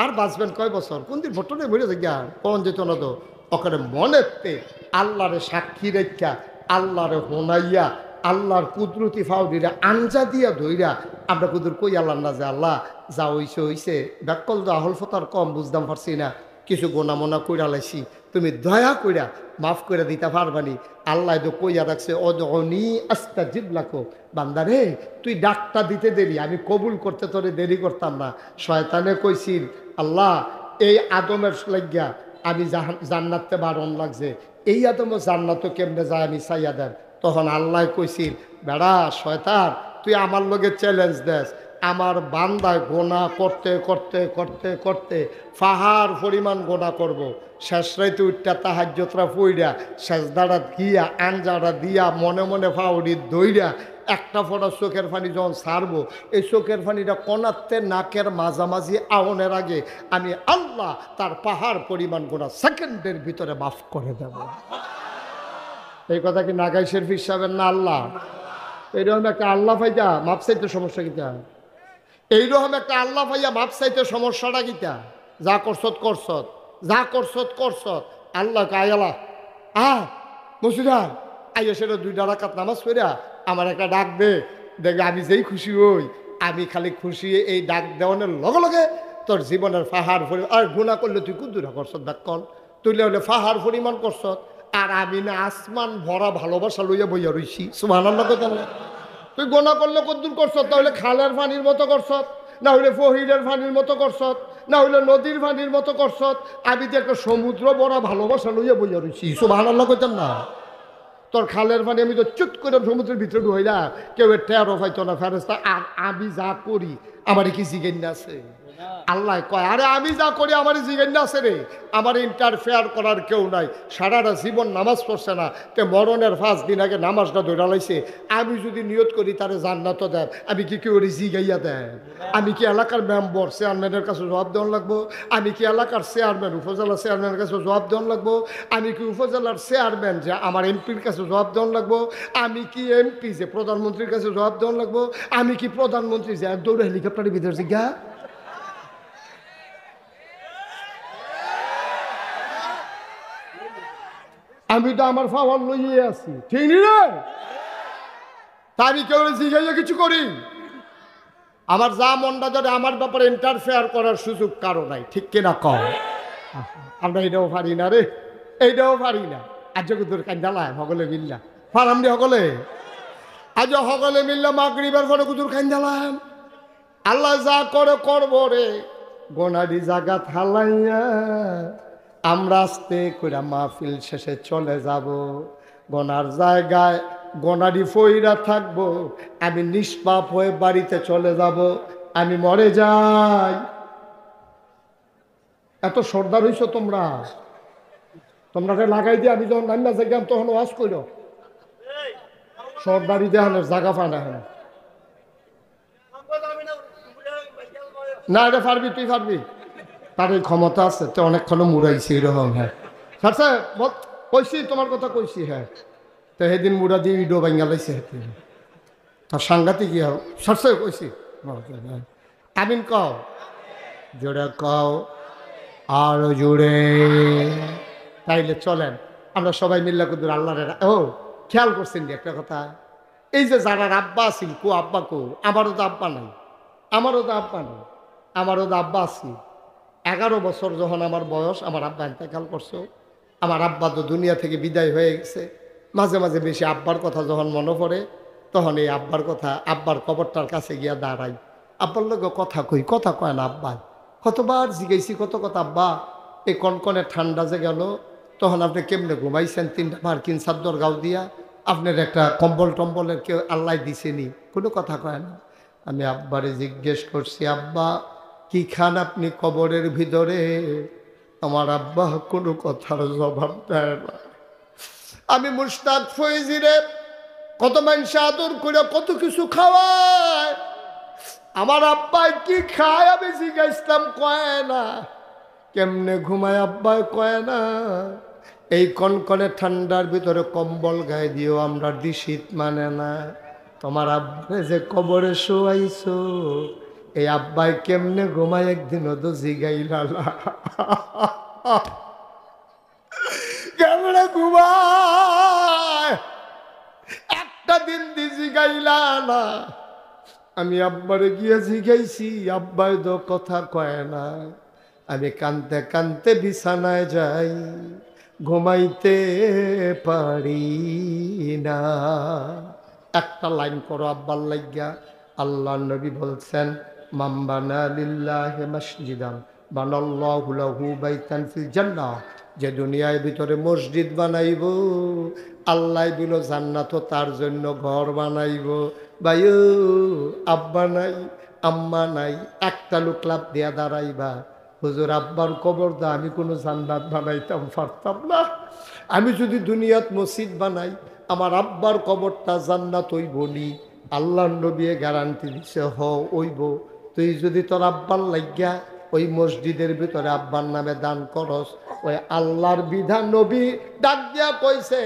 আর বাঁচবেন কয় বছর, কোন দিন ভোটনে বেড়ে গিয়া কোন যেত না তো, ওখানে মনেতে আল্লাহরে সাক্ষী রেখা, আল্লাহরে হোনাইয়া, আল্লাহর কুদরতি ফাউডিরা আঞ্জা দিয়া ধইরা আমরা কুদুর কই আল্লাহ না, যে আল্লাহ যা হইছে হইছে, ব্যাকল তো আহল ফতার কম বুঝতাম পারছি না, কিছু গোনা মোনা কইরা লাইছি, তুমি দয়া কইরা মাফ করে দিতে পারবানি। আল্লাহ তো কইয়া রাখছে, অদনি আস্তাজিব লাকো, বান্দারে তুই ডাকটা দিতে দেরি, আমি কবুল করতে তোরে দেরি করতাম না। শয়তানে কইছিল, আল্লাহ এই আদমের লাগিয়া আমি জান্নাতে বারণ লাগছে, এই আদমও জান্নাত কেমনে যায় আমি চাইয়া দেন। তখন আল্লাহ কইছিল, বেড়া শয়তান তুই আমার লগে চ্যালেঞ্জ দেস, আমার বান্দায় গোনা করতে করতে করতে করতে পাহাড় পরিমাণ গোনা করব। শেষ রাইতে উঠটা তাহাজ্জুদরা পইড়া সেজদাটা গিয়া আঞ্জাটা দিয়া মনে মনে ফাউড়ি দইরা একটা ফোঁটা চোখের পানি যখন ছাড়বো, এই চোখের পানিটা কনাতে নাকের মাঝামাঝি আওনের আগে আমি আল্লাহ তার পাহাড় পরিমাণ গোনা সেকেন্ডের ভিতরে মাফ করে দেব। এই কথা কি নাগাইশের ফির সাহেবের না আল্লাহ? এইরকম একটা আল্লাহ ভাইয়া মাপ চাইতে সমস্যা কিতা? এইরকম একটা আল্লাহ ভাইয়া মাপ চাইতে সমস্যাটা কিতা? যা করছত করছত, যা করছত করছত, আল্লাহ কায়ালা মসজিদা আইয়া সেটা 2 রাকাত নামাজ পড়া আমার একটা ডাক দে, দেখবে আমি যেই খুশি হই, আমি খালি খুশি এই ডাক দেওয়ানোর লগে লগে তোর জীবনের পাহাড় পরিমাণ, আর গুণা করলে তুই কুদুরা করছত ব্যাকল, তুইলে হলে পাহাড় পরিমাণ করছত, আর আমি না আসমান ভরা ভালোবাসা লইয়া বইয়া রইছি। সুবহানাল্লাহ কথা না? তুই গোনা করলে কদ্দুর করছত, তাহলে খালের পানির মতো করছত, না হইলে ফহিরের পানির মতো করছত, না হইলে নদীর পানির মতো করছত, আমি যে একটা সমুদ্র ভরা ভালোবাসা লইয়া বইয়া রইছি। সুবহানাল্লাহ কইতাম না? তোর খালের পানি আমি তো চুট করে সমুদ্রের ভিতরে ঢুইলা কেউ টেরো পাইতো না ফেরেস্তা, আর আমি যা করি আমার কি জিজ্ঞাসা আছে? আল্লাহ কয়, আরে আমি যা করি আমার জিজ্ঞাসা আছে রে, আমার ইন্টারফেয়ার করার কেউ নাই। সারাটা জীবন নামাজ পড়ছে না, তে মরণের 5 দিন আগে নামাজটা ধরে লাইছে, আমি যদি নিয়ত করি তারে জান্নাত দেন, আমি কি কেউ জিগাইয়া দেন? আমি কি এলাকার মেম্বার চেয়ারম্যানের কাছে জবাব দেওয়ান লাগবো? আমি কি এলাকার চেয়ারম্যান উপজেলা চেয়ারম্যানের কাছে জবাব দেওয়ান লাগবো? আমি কি উপজেলার চেয়ারম্যান যে আমার এমপির কাছে জবাব দেওয়ান লাগবো? আমি কি এমপি যে প্রধানমন্ত্রীর কাছে জবাব দেওয়ান লাগবো? আমি কি প্রধানমন্ত্রী যে দৌড়ে হেলিকপ্টারের ভিতরে জিজ্ঞা? আমি তো আমার ফাওয়ার লইয়ে আছি, ঠিক রে? তা আমি কেউ জিজ্ঞাসা কিছু করি? আমার যা মনটা ধরে আমার ব্যাপারে ইন্টারফেয়ার করার সুযোগ কারো নাই, ঠিক কিনা কম? আমরা এটাও পারি না রে, এইটাও পারি না। আজ কুদুর কান্দালায় সকলে মিল্লা ফারাম রে, সকলে আজ সকলে মিল্লা মাগরিবের পরে কুদুর কান্দালাম। আল্লাহ যা করে করবো রে, গোনাডি জাগা থালাইয়া আমরা আস্তে করে মাহফিল শেষে চলে যাব, গনার জায়গায় গনারি ফইরা থাকবো, আমি নিষ্পাপ হয়ে বাড়িতে চলে যাব, আমি মরে যাই। এত সর্দার হইছো তোমরা, তোমরা লাগাই দিয়ে আমি যখন নান্না জায়গাম তখন ওয়াজ কইর, সর্দারি দেহানের জায়গা ফানা হয় না। এটা পারবি, তুই পারবি, তার এই ক্ষমতা আছে, তো অনেকক্ষণ মুড়াইছি এরকম। হ্যাঁ স্যার স্যার কইছি, তোমার কথা কইছি। হ্যাঁ তো সেদিন মুড়া দিয়ে ইডো ভাঙ্গা লাইছে, তার সাংঘাতিক ইয়া স্যার স্যার কইছি। আমিন কও, জোরে কও, আরো জোরে। তাইলে চলেন আমরা সবাই মিল্লা কুদুর আল্লাহরে। ও খেয়াল করছেন একটা কথা, এই যে যারা আব্বা আছেন, কো আব্বা কো, আমারও তো আব্বা নাই, আমারও তো আব্বা নাই, আমারও তো আব্বা আছি। 11 বছর যখন আমার বয়স, আমার আব্বা ইন্তেকাল করছে। আমার আব্বা তো দুনিয়া থেকে বিদায় হয়ে গেছে। মাঝে মাঝে বেশি আব্বার কথা যখন মনে পড়ে, তখন এই আব্বার কথা, আব্বার কবরটার কাছে গিয়া দাঁড়াই, আব্বার লোক কথা কই, কথা কয় না আব্বা। কতবার জিজ্ঞাসি, কত কথা আব্বা, এই কনকনে ঠান্ডা যে গেল, তখন আপনি কেমনে ঘুমাইছেন 3টা মার্কিন চাদর গাও দিয়া, আপনার একটা কম্বল টম্বলের কেউ আল্লাহ দিছেনি, কোনো কথা কয় না। আমি আব্বারে জিজ্ঞেস করছি, আব্বা কি খান আপনি কবরের ভিতরে? আমার আব্বা কোনো কথার জবাব দেয় না। আমি মুশতাক ফয়েজিরে কত মানুষ আদর করে কত কিছু খাওয়ায়, আমার আব্বাই কি খায় আমি জিজ্ঞাসলাম, কয় না। কেমনে ঘুমায় আব্বাই কয় না। এই কনকনে ঠান্ডার ভিতরে কম্বল গায়ে দিও আমরা শীত মানে না। তোমার আব্বা যে কবরে শোয়াইছো, এই আব্বাই কেমনে ঘুমায় একদিনও তো জিগাইলা কেমনে ঘুমায়, একটা দিন দি জিগাইলা না। আমি আব্বারে গিয়ে জিগাইছি, আব্বাই তো কথা কয় না। আমি কানতে কানতে বিছানায় যাই, ঘুমাইতে পারি না। একটা লাইন করো আব্বার লাগিয়া। আল্লাহ নবী বলছেন, মান বানা লিল্লাহি মাসজিদান বানাল্লাহু লাহু বাইতান ফিল জান্নাহ। যে দুনিয়ার ভিতরে মসজিদ বানাইব, আল্লাহ দিল জান্নাত তার জন্য ঘর বানাইব। ভাইও আব্বা নাই আম্মা নাই, একটা লোক লাভ দিয়া দাঁড়াইবা, হুজুর আব্বার কবর দা আমি কোনো জান্নাত বানাইতাম পারতাম না। আমি যদি দুনিয়াত মসজিদ বানাই, আমার আব্বার কবরটা জান্নাত হইব নি? আল্লাহর নবী গ্যারান্টি দিছে, হ হইব। তুই যদি তোর আব্বার লাগিয়া ওই মসজিদের ভিতরে আব্বার নামে দান করস, ওই আল্লাহর বিধান নবী ডাক দিয়া কইছে,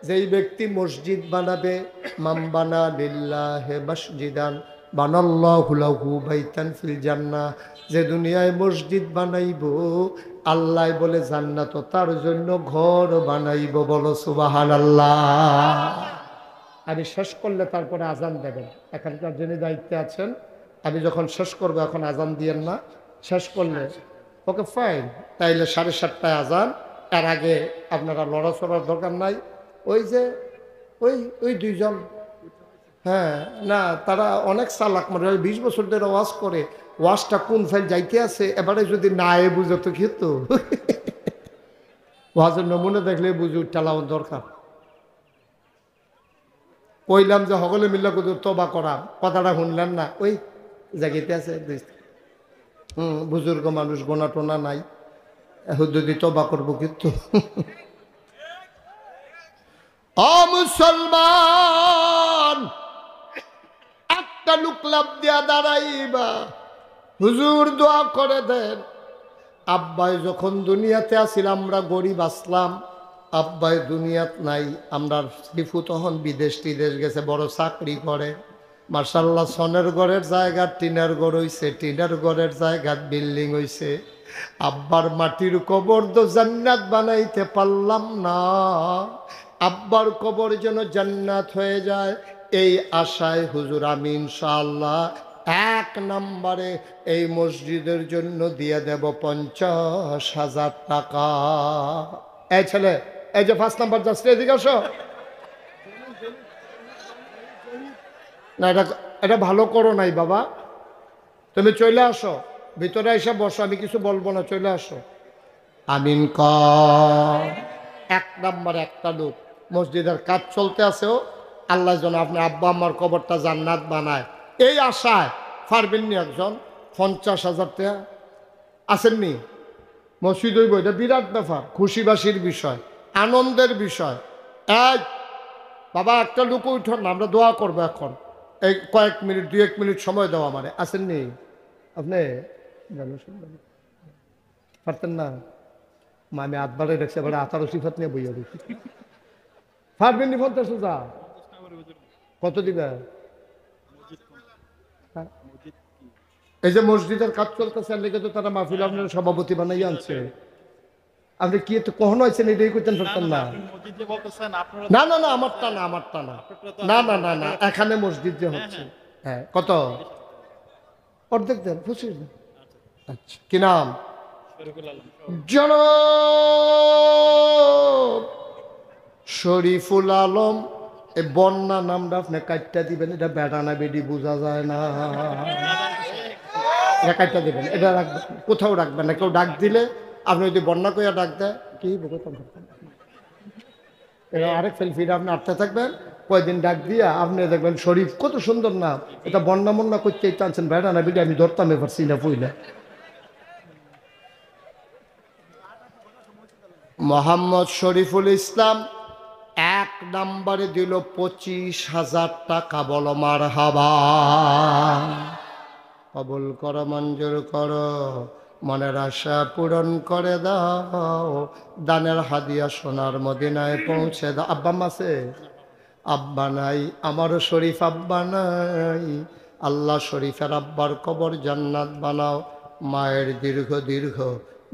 যেই ব্যক্তি মসজিদ বানাবে, মান বানা লিল্লাহি মাসজিদান বানাল্লাহু লাহু বাইতান ফিল জান্নাহ। যে দুনিয়ায় মসজিদ বানাইব, আল্লাহ বলে জান্নাত তার জন্য ঘর বানাইব। বলো সুবহানাল্লাহ। আমি শেষ করলে তারপরে আজান দেবেন। এখানকার যিনি দায়িত্বে আছেন, আমি যখন শেষ করব, এখন আজান দিয়েন না, শেষ করলে ওকে ফাইন। তাইলে 7:30টায় আজান, এর আগে আপনারা লড়াচড়ার দরকার নাই। ওই যে ওই দুইজন, হ্যাঁ না, তারা অনেক চালাক, মানে 20 বছর ধরে ওয়াজ করে, ওয়াজটা কোন ফাইল যাইতে আছে, এবারে যদি না এ বুঝে তো খেত। ওয়াজের নমুনা দেখলে বুঝে চালাও দরকার। কইলাম যে সকলে মিল্লা কুদুর তবা করা, কথাটা শুনলেন না? ওই জায়গাতে আছে, বুজুর্গ মানুষ, গোনা টোনা নাই, যদি তবা করবো কিন্তু। ও মুসলমান, একটা লোক লাভ দিয়া দাঁড়াইবা, হুজুর দোয়া করে দেন। আব্বাই যখন দুনিয়াতে আসিল, আমরা গরিব আসলাম, আব্বাই দুনিয়াত নাই। আমরা শিফু তখন বিদেশ টিদেশ গেছে, বড় চাকরি করে, মার্শাল্লাহ। সনের ঘরের জায়গা টিনের ঘর হইছে, টিনের ঘরের জায়গা বিল্ডিং হইছে। আব্বার মাটির কবর তো জান্নাত বানাইতে পারলাম না। আব্বার কবর যেন জান্নাত হয়ে যায়, এই আশায় হুজুর আমি ইনশাআল্লাহ 1 নম্বরে এই মসজিদের জন্য দিয়ে দেব 50,000 টাকা। এই ছেলে, এই যে 5 নম্বর যাচ্ছে, এদিকে আসো না। এটা ভালো করো নাই বাবা, তুমি চলে আসো, ভিতরে এসে বসো, আমি কিছু বলবো না, চলে আসো। আমিন ক। এক নম্বরে একটা লোক মসজিদের কাজ চলতে আছেও, আল্লাহ যেন আপনার আব্বা আম্মার কবরটা জান্নাত বানায়, এই আশায় পারবেননি একজন 50,000 টাকা আসেননি মসজিদ হইব, এটা বিরাট ব্যাপার, খুশিবাসীর বিষয়, আনন্দের বিষয়। এক বাবা একটা লোক উঠুন না, আমরা দোয়া করবো এখন, এই কয়েক মিনিট 2-1 মিনিট সময় দেওয়া মানে আসেননি আপনি পারতেন না? আমি আটবারে দেখছি এবার 18 সিফাত নিয়ে বইয়া দিচ্ছি, পারবেননি 50,000? কত দিবে? হ্যাঁ? এই যে মসজিদের কাজ চলতেছে লেগে তো তারা মাহফিল আপনার সভাপতি বানাই আনছে, আপনি কি একটু কখনো আছেন এটাই করতেন পারতেন না? না না না আমারটা না, আমারটা না, না না না না, এখানে মসজিদ যে হচ্ছে, হ্যাঁ কত অর্ধেক দেন, খুশি? আচ্ছা কি নাম? জনাব শরীফুল আলম। এই বন্যা নামটা আপনি কাটটা দিবেন, এটা বেটা না বেডি বোঝা যায় না, এটা কাটটা দিবেন, এটা রাখবেন, কোথাও রাখবেন না, কেউ ডাক দিলে আপনি যদি বন্যা কইয়া ডাক দেয় কি বলতাম, এটা আরেক ফেলফিরা আপনি আটতে থাকবেন, কয়েকদিন ডাক দিয়া আপনি দেখবেন শরীফ কত সুন্দর নাম, এটা বন্যা মন্যা করতে টানছেন, বেটা না বেডি আমি ধরতাম এবার চিনা পইলা। মোহাম্মদ শরীফুল ইসলাম এক নম্বরে দিল 25,000 টাকা, বলো মারহাবা। কবুল করো, মঞ্জুর করো, মনের আশা পূরণ করে দাও, দানের হাদিয়া সোনার মদিনায় পৌঁছে দাও। আব্বা মাসে আব্বা নাই, আমারও শরীফ আব্বা নাই, আল্লাহ শরীফের আব্বার কবর জান্নাত বানাও, মায়ের দীর্ঘ দীর্ঘ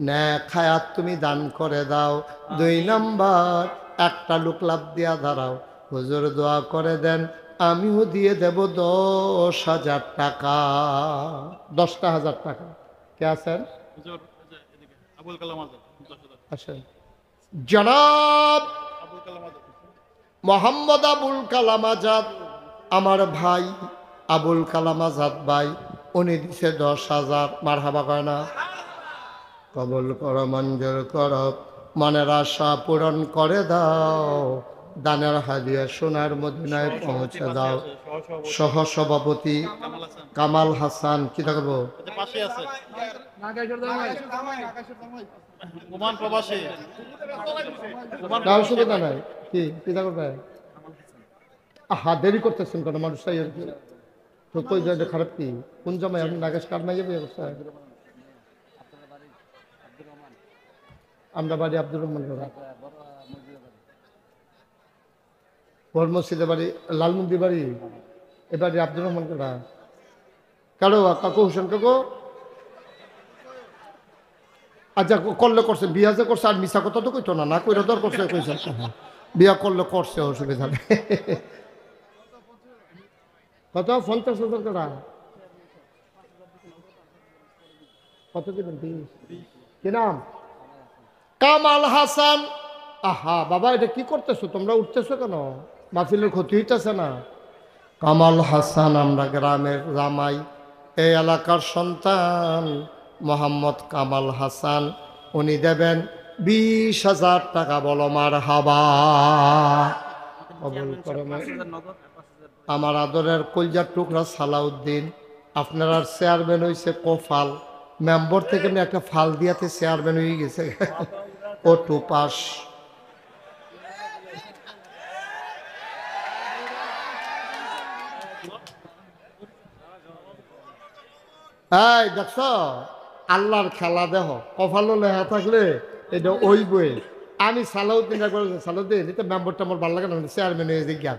ন্যাক হায়াত তুমি দান করে দাও। 2 নাম্বার একটা লোক লাভ দিয়া দাঁড়াও, হুজুর দোয়া করে দেন, আমিও দিয়ে দেব 10,000 টাকা। 10,000 টাকা কে আছেন? আসেন। জনাব মোহাম্মদ আবুল কালাম আজাদ, আমার ভাই আবুল কালাম আজাদ ভাই, উনি দিছে 10,000। মারহাবা কয় না? কবুল করো, মঞ্জুর করো, মনের আশা পূরণ করে দাও, দানের হাদিয়া সোনার মদিনায় পৌঁছে দাও। সহ সভাপতি কামাল হাসান, কি থাকবো? অসুবিধা নাই, কি কি থাকবে? আহা দেরি করতেছেন কেন মানুষ, তাই আর কি, তো কই যায় খারাপ কি? কোন জামাই আপনি নাগেশ কার নাই যাবে অবস্থা? আমরা বাড়ি আব্দুর রহমান, বড় মসজিদে বাড়ি, লালমন্দির বাড়ি, এ বাড়ি আব্দুর রহমান কেডা? কারো কাকু হোসেন কাকু? আচ্ছা করলে করছে, বিয়া যে করছে, আর মিশা কথা তো কইতো না, না কইরা দর করছে, কইছে বিয়া করলে করছে, অসুবিধা নেই। কত? 50,000 টাকা? কত দিবেন? কি নাম? কামাল হাসান। আহা বাবা, এটা কি করতেছো তোমরা, উঠতেছো কেন? মাহফিলের ক্ষতি হইতেছে না? কামাল হাসান আমরা গ্রামের জামাই, এই এলাকার সন্তান মোহাম্মদ কামাল হাসান, উনি দেবেন 20,000 টাকা, বলো মারহাবা। আমার আদরের কলজার টুকরা সালাউদ্দিন, আপনার চেয়ারম্যান হয়েছে কোফাল, মেম্বার থেকে একটা ফাল দিয়াতে চেয়ারম্যান হয়ে গেছে, ও টু পাস। এই দেখছ আল্লাহর খেলা, দেহ কপালও লেখা থাকলে এটা ওই বই। আমি সালাউদ্দিন সালাউদ্দিন এটা মেম্বারটা আমার ভালো লাগে না, চেয়ারম্যান হয়ে জিজ্ঞান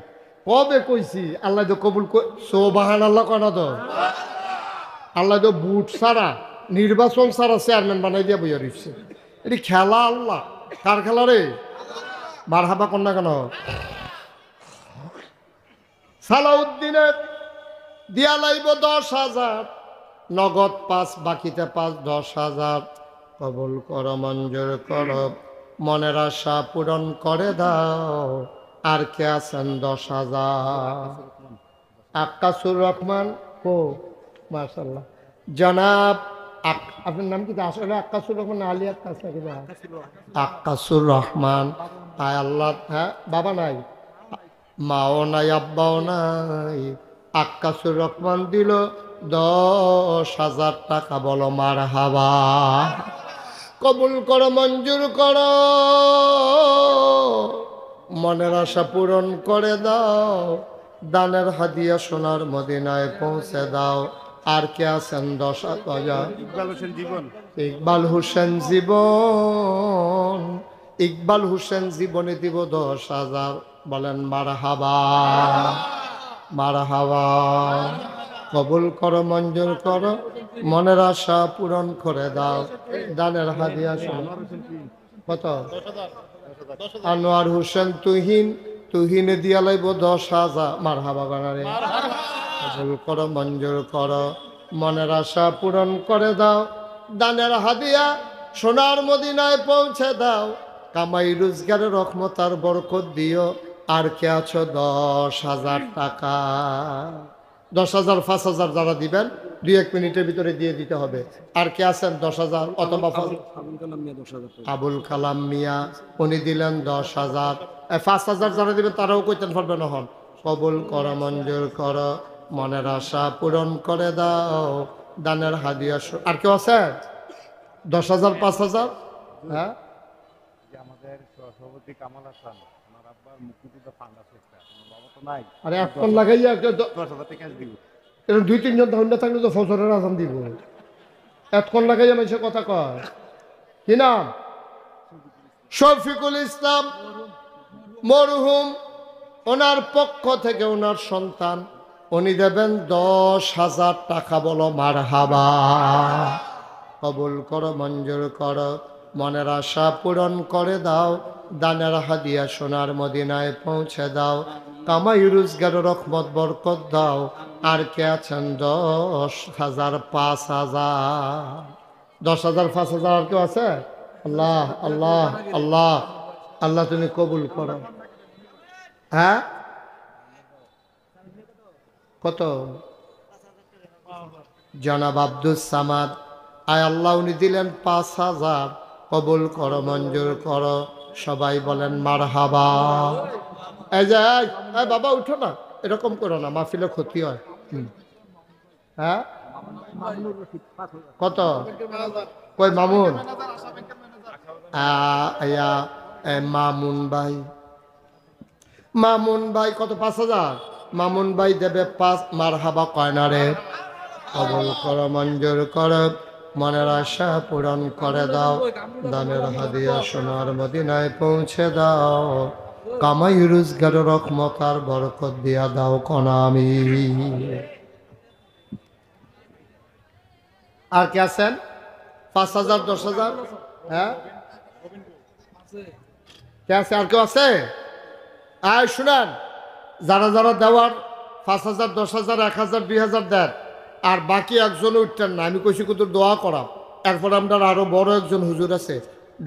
কবে কইছি, আল্লাহ তো কবুল, সোবাহান আল্লাহ কয় না তো, আল্লাহ তো বুট ছাড়া নির্বাচন ছাড়া চেয়ারম্যান বানাই দিয়া বইয়া রইছে। এটি খেলা আল্লাহ, কার খেলা রে? মারহাবা কন্যা কেন? সালাউদ্দিনের দিয়া লাইব 10,000, নগদ 5, বাকিতে 5, 10,000। কবুল কর, মঞ্জুর কর, মনের আশা পূরণ করে দাও। আর কে আছেন? 10,000। আক্কাসুর রহমান ও মাশাআল্লাহ। জনাব আপনার নাম কি আসলে আক্কাসুর রহমান না আলী আক্কাস নাকি ভাই? আক্কাসুর রহমান। আয় আল্লাহ, হ্যাঁ বাবা নাই, মাও নাই, আব্বাও নাই। আক্কাসুর রহমান দিল 10,000 টাকা। বলো মার হাবা। কবুল করো, মঞ্জুর করো, মনের আশা পূরণ করে দাও, দানের হাদিয়া সোনার মদিনায় পৌঁছে দাও। আর কে আছেন? 10,000। ইকবাল হোসেন জীবন। ইকবাল হোসেন জীবন, ইকবাল হোসেন জীবনে দিব 10,000। বলেন মারহাবা, মারহাবা। কবুল করো, মঞ্জুর করো, মনের আশা পূরণ করে দাও, দানের হাদিয়া শোনো। কত? আনোয়ার হোসেন তুহিন, তুহিনে দিয়া লাইব 10,000। মারহাবা গানারে। কবুল করো, মঞ্জুর করো, মনের আশা পূরণ করে দাও, দানের হাদিয়া সোনার মদিনায় পৌঁছে দাও। কামাই রোজগারের রহমত আর বরকত দিও। আর কে আছো? 10,000 টাকা। 10,000, 5,000 যারা দিবেন 2-1 মিনিটের ভিতরে দিয়ে দিতে হবে। আর কে আছেন? 10,000 অথবা আবুল কালাম মিয়া, উনি দিলেন 10,000। 5,000 যারা দিবেন তারাও কইতেন পারবেন। হন কবুল করো, মঞ্জুর করো, মনের আশা পূরণ করে দাও, দানের হাদিয়া। আর কেউ আছে? 10,000, 5,000? হ্যাঁ, আমাদের সভাপতি কামাল হাসান, আমার আব্বার মুক্তিযুদ্ধ ফান্ড আছে একটা, আমার বাবা তো নাই। আরে এখন লাগাইয়া 10,000 টাকা দিব। এরকম 2-3 জন ধন্যা থাকলে তো ফজরের আজান দিব। এতক্ষণ লাগাইয়া মানুষের কথা কয়। কি নাম? শফিকুল ইসলাম মরহুম। ওনার পক্ষ থেকে ওনার সন্তান, উনি দেবেন 10,000 টাকা। বলো মারহাবা। কবুল করো, মঞ্জুর করো, মনের আশা পূরণ করে দাও, দানের হাদিয়া সোনার মদিনায় পৌঁছে দাও, কামাই রোজগার রহমত বরকত দাও। আর কে আছেন? 10,000, 5,000। 10,000, 5,000 আর কেউ আছে? আল্লাহ আল্লাহ আল্লাহ আল্লাহ, তুমি কবুল করো। হ্যাঁ, কত? জনাব আব্দুল সামাদ, আয় আল্লাহ, উনি দিলেন 5,000। কবুল করো, মঞ্জুর করো, সবাই বলেন মারহাবা। এই যে এই বাবা উঠো না, এরকম করো না, মাহফিলের ক্ষতি হয়। হ্যাঁ, কত? কই মামুন? মামুন ভাই, মামুন ভাই কত? 5,000। মামুন ভাই দেবে 5। মারহাবা কয় না রে? কবুল করো, মঞ্জুর করো, মনের আশা পূরণ করে দাও, দানের হাদিয়া সোনার মদিনায় পৌঁছে দাও, কামাই রোজগার রহমত আর বরকত দিয়া দাও কনামি। আর কে আছেন? 5,000, 10,000? হ্যাঁ, কে আছে? আর কেউ আছে? আয় শুনেন, যারা যারা দেওয়ার 5,000, 10,000, 1,000, 2,000 দেন, আর বাকি একজনও উঠতেন না। আমি কইছি কত দোয়া করা। এরপর আমরা আরো বড় একজন হুজুর আছে,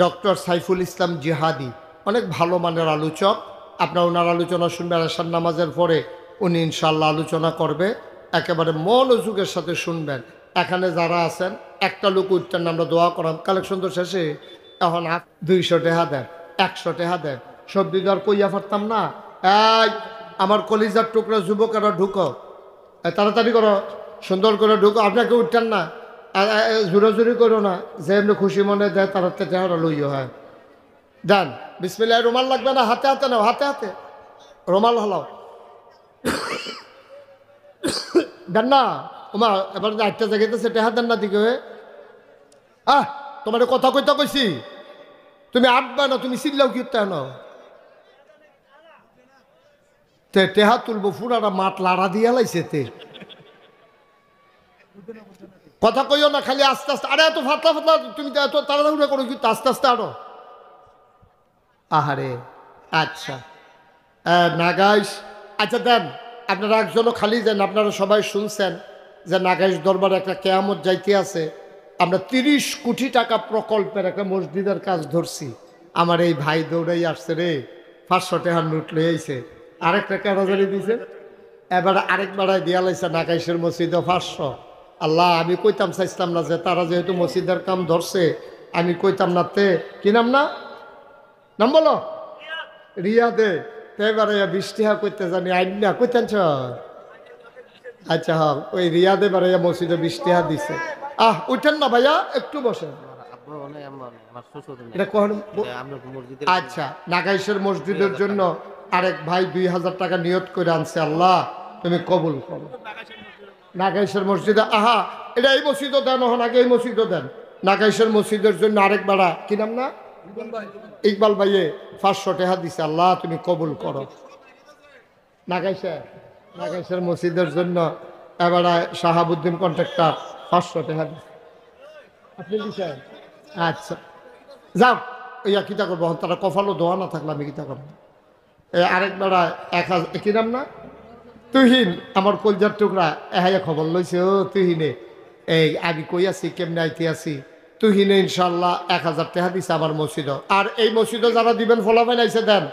ডক্টর সাইফুল ইসলাম জিহাদি, অনেক ভালো মানের আলোচক। আপনার ওনার আলোচনা শুনবেন আশার নামাজের পরে। উনি ইনশাল্লাহ আলোচনা করবে, একেবারে মনোযোগের সাথে শুনবেন। এখানে যারা আছেন একটা লোক উঠতেন না, আমরা দোয়া করাম। কালেকশন তো শেষে, এখন 200 টাকা দেন, 100 টাকা দেন, সবজি আর কইয়া পারতাম না। এই আমার কলিজার টুকরা যুবকেরা ঢুকো, তাড়াতাড়ি করো, সুন্দর করে ঢুকো। আপনাকে উঠতেন না, জোরাজুরি করো না, যে এমনি খুশি মনে দেয় তার হাতে চেহারা লইও হয়। দেন বিসমিল্লাহ। রুমাল লাগবে না, হাতে হাতে নাও, হাতে হাতে রুমাল হলাও। দেন না ওমা, এবার যে 8টা জায়গাতেছে টেহা দেন না দিকে। তোমার কথা কইতা কইছি, তুমি আটবা না, তুমি চিল্লাও কি না। টেহা তুলবো, ফুরাটা মাঠ লাড়া দিয়া লাইছে তে। কথা কইও না, খালি আস্তে আস্তে। আরে এত ফাতলা ফাতলা তুমি এত তাড়াতাড়ি করো কিন্তু, আস্তে আস্তে আরো। আহারে, আচ্ছা নাগাইশ। আচ্ছা দেন, আপনারা একজনও খালি যান। আপনারা সবাই শুনছেন যে নাগাইশ দরবারে একটা কেয়ামত যাইতে আছে। আমরা 30 কোটি টাকা প্রকল্পের একটা মসজিদের কাজ ধরছি। আমার এই ভাই দৌড়াই আসছে রে, 500 টাকার নোট লয়ে আইছে। আরেকটা কারাজারি দিছে, এবার আরেক বাড়ায় দিয়া লাইছে নাগাইশের মসজিদে 500। আল্লাহ আমি কইতাম চাইছিলাম না যে তারা যেহেতু মসজিদের কাম ধরছে আমি কইতাম না তে কি নাম না নাম বলো রিয়াদে তে এবারে 20 টাকা করতে জানি আইন না কইতেন ছ আচ্ছা হ্যাঁ ওই রিয়াদে বারে মসজিদে 20 টাকা দিছে উঠেন না ভাইয়া একটু বসেন এটা কখন আচ্ছা নাগাইশের মসজিদের জন্য আরেক ভাই 2000 টাকা নিয়ত করে আনছে আল্লাহ তুমি কবুল করো নাগাইশের মসজিদে এটা এই মসজিদও দেন হন আগে এই মসজিদও দেন নাগাইশের মসজিদের জন্য আরেক বাড়া কি নাম না ইকবাল ভাইয়ে 500 টাকা দিছে আল্লাহ তুমি কবুল করো নাগাইশের মসজিদের জন্য এবারে শাহাবুদ্দিন কন্ট্রাক্টর 500 টাকা দিছে আপনি দিছেন আচ্ছা যাও ইয়া কিতা করবো তারা কফালো দোয়া না থাকলে আমি কিতা করবো আরেক বেড়া 1000 কি নাম না তুহিন আমার কলজার টুকরা এহাইয়া খবর লইছে ও তুহিনে এই আমি কই আছি কেমনে আইতে আছি তুহিনে ইনশাল্লাহ 1000 টাকা দিছে আমার মসজিদও আর এই মসজিদও যারা দিবেন ফলাফাইন আইসে দেন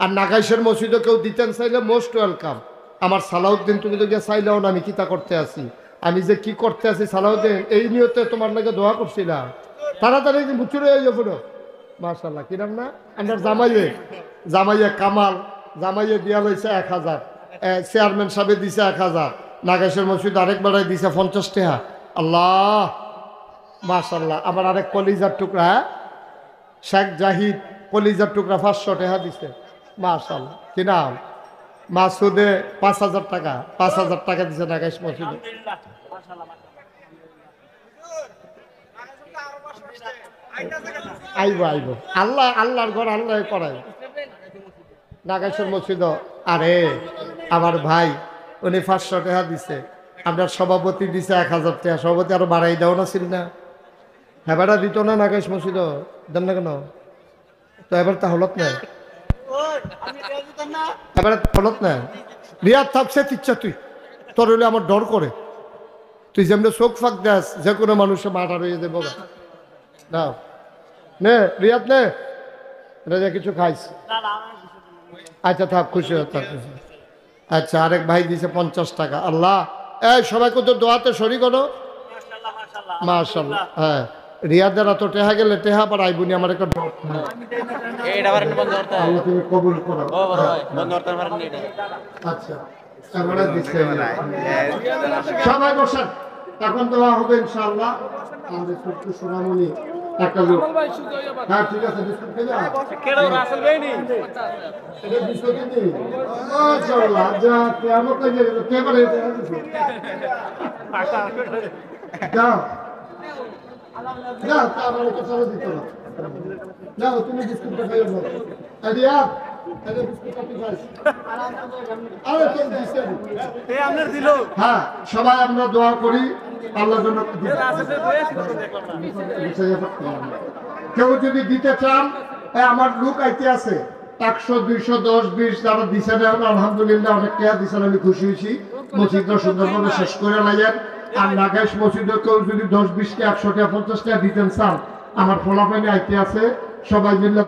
আর নাগাইশের মসজিদও কেউ দিতেন চাইলে মোস্ট ওয়েলকাম আমার সালাউদ্দিন তুমি তো গিয়ে চাইলেও না আমি কিতা করতে আছি আমি যে কি করতে আছি সালাউদ্দিন এই নিয়তে তোমার লাগে দোয়া করছিলাম তাড়াতাড়ি বুচুরে পুরো মাশাল্লাহ কি নাম না আমার জামাইয়ে কামাল জামাইয়ে দিয়া লইছে 1000 চেয়ারম্যান সাহেব দিছে 1000 নাগাইশের মসজিদ আরেক বেড়ায় দিছে 50 টাকা আল্লাহ মাশাল্লাহ আমার আরেক কলিজার টুকরা শেখ জাহিদ কলিজার টুকরা 500 টাকা দিছে মাশাল্লাহ কি নাম মাসুদে 5000 টাকা 5000 টাকা দিছে নাগাইশ মসজিদে আইব আল্লাহর ঘর আল্লাহ করাই নাগাইশের মসজিদ আরে আমার ভাই উনি 500 টাকা দিছে আপনার সভাপতি দিছে 1000 টাকা সভাপতি আরো বাড়াই দেও না ছিল না হেবাটা দিত না নাগাইশ মসজিদ দেন না কেন তো এবার তা হলত না এবার হলত না রিয়াদ থাকছে ইচ্ছা তুই তোর হলে আমার ডর করে তুই যেমনি চোখ ফাঁক দেস যে কোনো মানুষের মাথা রয়ে যাবে না নে রিয়াদ নে রেজা কিছু খাইস আচ্ছা থাক খুশি থাক আচ্ছা আরেক ভাই দিছে 50 টাকা আল্লাহ এই সবাইকে তো দোয়াতে শরীক হলো মাশাআল্লাহ হ্যাঁ রিয়াদের এত টেহা গেলে টেহা পার আইবুনি আমার একটা কবুল করো আচ্ছা সবাই বসেন এখন দোয়া হবে ইনশাআল্লাহ আমাদের ছোট্ট সোনামণি একটা লোক হ্যাঁ ঠিক আছে বিস্কুট খেয়ে যাও যাও তুমি বিস্কুটটা খাইও হ্যাঁ সবাই আমরা দোয়া করি আল্লাহ জন্য কেউ যদি দিতে চান আমার লোক আইতে আছে 100 200 10 20 যারা দিছে আলহামদুলিল্লাহ অনেক টাকা দিছেন আমি খুশি হয়েছি মসজিদটা সুন্দরভাবে শেষ করে লাইয়েন আর নাগাইশ মসজিদে কেউ যদি 10 20 টা 100 টাকা 50 টাকা দিতেন চান আমার ফলাফলে আইতে আছে সবাই মিলে